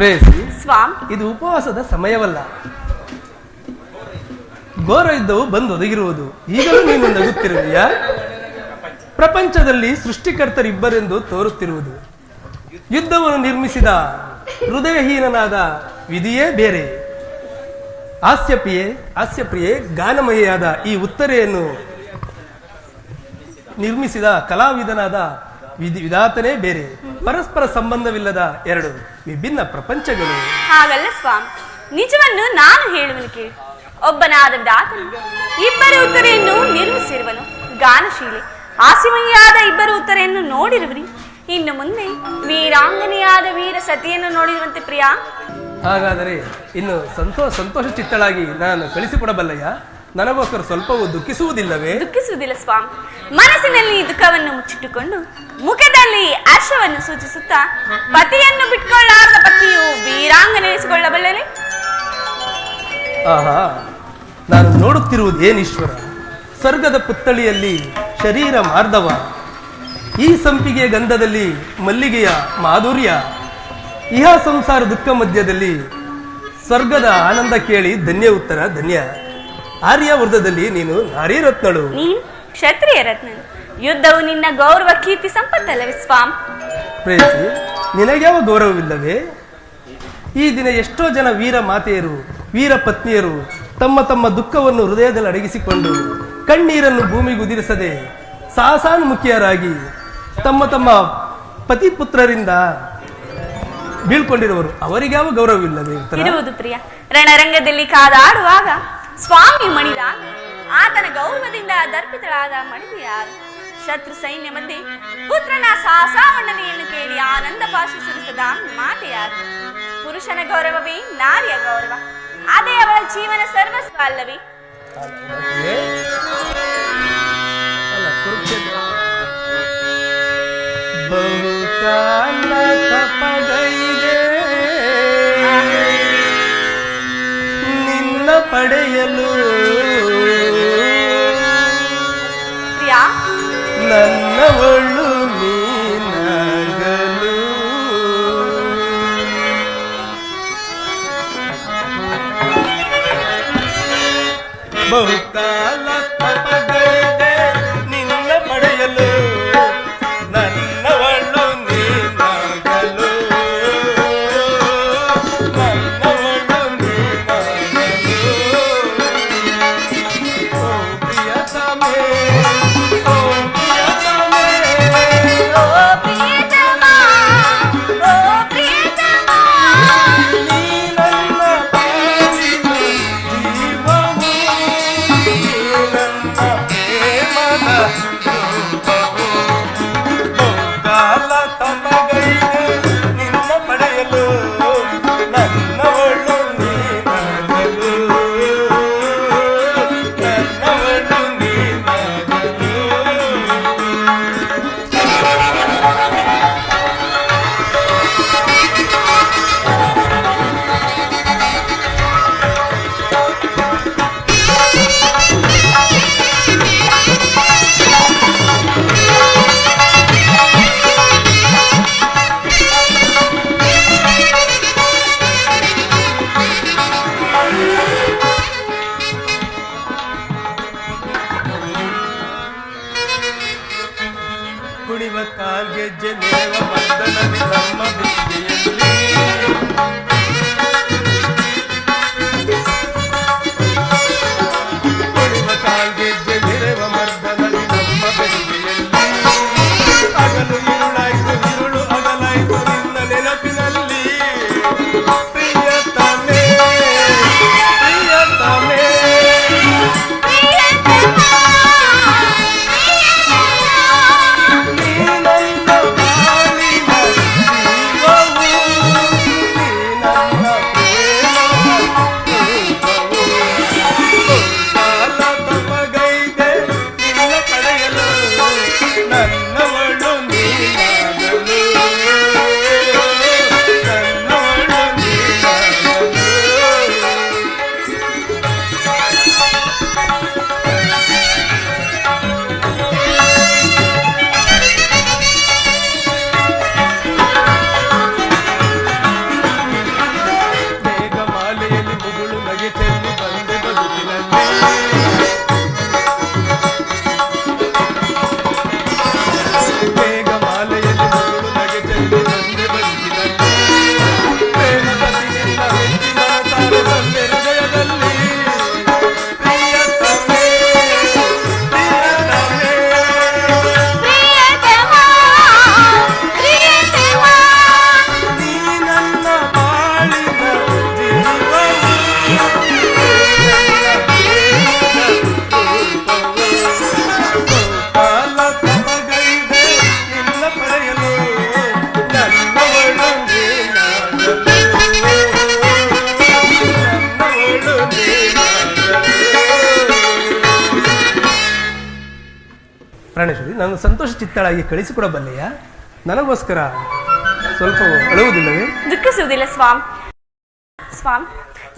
ಪ್ರೇಯಸಿ, ಸ್ವಾಮ್, ಇದು ಉಪವಾಸದ ಸಮಯವಲ್ಲ. ಘೋರ ಯುದ್ಧವು ಬಂದು ಒದಗಿರುವುದು. ಈಗಲೂ ನೀನು ನಗುತ್ತಿರುವೆಯಾ? ಪ್ರಪಂಚದಲ್ಲಿ ಸೃಷ್ಟಿಕರ್ತರಿಬ್ಬರೆಂದು ತೋರುತ್ತಿರುವುದು. ಯುದ್ಧವನ್ನು ನಿರ್ಮಿಸಿದ ಹೃದಯಹೀನನಾದ ವಿಧಿಯೇ ಬೇರೆ. ಹಾಸ್ಯಪ್ರಿಯೆ ಗಾನಮಯಿಯಾದ ಈ ಉತ್ತರೆಯನ್ನು ನಿರ್ಮಿಸಿದ ಕಲಾವಿದನಾದ ವಿಧಾತನೇ ಬೇರೆ. ಪರಸ್ಪರ ಸಂಬಂಧವಿಲ್ಲದ ಎರಡು ವಿಭಿನ್ನ ಪ್ರಪಂಚಗಳು. ಹಾಗಲ್ಲ ಸ್ವಾಮಿ, ನಿಜವನ್ನು ನಾನು ಹೇಳುವನು ಕೇಳಿ. ಒಬ್ಬನಾದ ವಿಧಾತನು ಇಬ್ಬರು ಉತ್ತರೆಯನ್ನು ನಿರ್ಮಿಸಿರುವನು. ಗಾನಶೀಲೆ ಹಾಸ್ಯಮಯಿಯಾದ ಇಬ್ಬರು ಉತ್ತರೆಯನ್ನು ನೋಡಿರುವಿರಿ. ಇನ್ನು ಮುಂದೆ ವೀರಾಂಗನೆಯಾದ ವೀರ ಸತಿಯನ್ನು ನೋಡಿರುವಂತೆ ಪ್ರಿಯಾ. ಹಾಗಾದರೆ ಇನ್ನು ಸಂತೋಷ ಚಿತ್ತಳಾಗಿ ನಾನು ಕಳಿಸಿಕೊಡಬಲ್ಲಯ್ಯ? ನನಗೋಸ್ಕರ ಸ್ವಲ್ಪವೂ ದುಃಖಿಸುವುದಿಲ್ಲವೇ? ದುಃಖಿಸುವುದಿಲ್ಲ ಸ್ವಾಮಿ. ಮನಸ್ಸಿನಲ್ಲಿ ದುಃಖವನ್ನು ಮುಚ್ಚಿಟ್ಟುಕೊಂಡು ಮುಖದಲ್ಲಿ ಹರ್ಷವನ್ನು ಸೂಚಿಸುತ್ತಾ ಪತಿಯನ್ನು ಬಿಟ್ಕೊಳ್ಳಾರದ ಪತಿಯು ವೀರಾಂಗನೆನಿಸಿಕೊಳ್ಳಬಲ್ಲನೆ. ಆಹಾ, ನಾನು ನೋಡುತ್ತಿರುವುದು ಏನೀಶ್ವರ! ಸ್ವರ್ಗದ ಪುತ್ತಳಿಯಲ್ಲಿ ಶರೀರ ಮಾರ್ಧವ, ಈ ಸಂಪಿಗೆಯ ಗಂಧದಲ್ಲಿ ಮಲ್ಲಿಗೆಯ ಮಾಧುರ್ಯ, ಇಹ ಸಂಸಾರ ದುಃಖ ಮಧ್ಯದಲ್ಲಿ ಸ್ವರ್ಗದ ಆನಂದ ಕೇಳಿ ಧನ್ಯ ಉತ್ತರ ಧನ್ಯ. ಆರ್ಯವರ್ಧದಲ್ಲಿ ನೀನು ನಾರಿ ರತ್ನಳು. ನೀನು ಕ್ಷತ್ರಿಯ ರತ್ನನು. ಯುದ್ಧವು ನಿನ್ನ ಗೌರವ ಕೀರ್ತಿ ಸಂಪತ್ತಲ್ಲವೇ ಸ್ವಾಮ್? ಪ್ರೇಯಸಿ, ನಿನಗ್ಯಾವ ಗೌರವವಿಲ್ಲವೇ? ಈ ದಿನ ಎಷ್ಟೋ ಜನ ವೀರ ಮಾತೆಯರು, ವೀರ ಪತ್ನಿಯರು ತಮ್ಮ ತಮ್ಮ ದುಃಖವನ್ನು ಹೃದಯದಲ್ಲಿ ಅಡಗಿಸಿಕೊಂಡು ಕಣ್ಣೀರನ್ನು ಭೂಮಿಗುದಿರಿಸದೆ ಸಾಹಸಾನ್ಮುಖಿಯರಾಗಿ ತಮ್ಮ ತಮ್ಮ ಪತಿ ಪುತ್ರರಿಂದ ಬೀಳ್ಕೊಂಡಿರುವರು. ಅವರಿಗ್ಯಾವ ಗೌರವವಿಲ್ಲವೇ? ಇರುವುದು ಪ್ರಿಯ. ರಣರಂಗದಲ್ಲಿ ಕಾದಾಡುವಾಗ ಸ್ವಾಮಿ ಮಣಿದಾಗ ಆತನ ಗೌರವದಿಂದ ದರ್ಪಿತಳಾದ ಮಣಿದು ಯಾರು? ಶತ್ರು ಸೈನ್ಯ ಮಧ್ಯೆ ಪುತ್ರನ ಸಾಹಸಾವಣ್ಣನೆಯನ್ನು ಕೇಳಿ ಆನಂದ ಪಾಶು ಸುರಿಸದ ಮಾತೆ ಯಾರು? ಪುರುಷನ ಗೌರವವೇ ನಾರಿಯ ಗೌರವ. ಅದೇ ಅವಳ ಜೀವನ ಸರ್ವಸ್ವ ಅಲ್ಲವೇ? ಬಹುಕಾಲ ತಪಗೈದೆ ನಿನ್ನ ಪಡೆಯಲು ಪ್ರಿಯಾ, ನನ್ನವಳು ನೀನಾಗಲು. ಬಹುಕಾಲ ತಪಗೈದೆ ನಿನ್ನ ಪಡೆಯಲು, ನನ್ನವಳು ನೀನಾಗಲು, ನನ್ನವಳು ನೀನಾಗಲು. ಓ ಪ್ರಿಯತಮೇ, ಓ ಪ್ರಿಯತಮೇ, ಓ ಪ್ರಿಯತಮ, ಓ ಪ್ರಿಯತಮ, ನೀ ನನ್ನ ಪಾಲಿನ ಜೀವವು, ನೀ ನನ್ನ ಪ್ರಾಣೇಶ್ವರಿ, ನಾನು ಸಂತೋಷ ಚಿತ್ತಳಾಗಿ ಕಳಿಸಿಕೊಡಬಲ್ಲೆಯಾ? ನನಗೋಸ್ಕರ ಸ್ವಲ್ಪ ಅಳುವುದಿಲ್ಲವೇ? ದುಃಖಿಸುವುದಿಲ್ಲ ಸ್ವಾಮಿ. ಸ್ವಾಮಿ,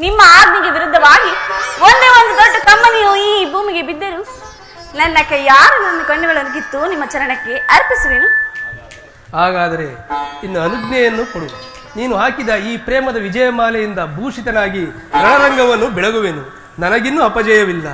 ನಿಮ್ಮ ಆಜ್ಞೆಗೆ ವಿರುದ್ಧವಾಗಿ ಒಂದೇ ಒಂದು ದೊಡ್ಡ ಕಮ್ಮನಿಯು ಈ ಭೂಮಿಗೆ ಬಿದ್ದರು ನನ್ನ ಕೈಯಾರು ನನ್ನ ಕಣ್ಣುಗಳನ್ನು ಕಿತ್ತು ನಿಮ್ಮ ಚರಣಕ್ಕೆ ಅರ್ಪಿಸುವೆನು. ಹಾಗಾದರೆ ಇನ್ನು ಅನುಜ್ಞೆಯನ್ನು ಕೊಡು. ನೀನು ಹಾಕಿದ ಈ ಪ್ರೇಮದ ವಿಜಯಮಾಲೆಯಿಂದ ಭೂಷಿತನಾಗಿ ರಣರಂಗವನ್ನು ಬೆಳಗುವೆನು. ನನಗಿನ್ನೂ ಅಪಜಯವಿಲ್ಲ.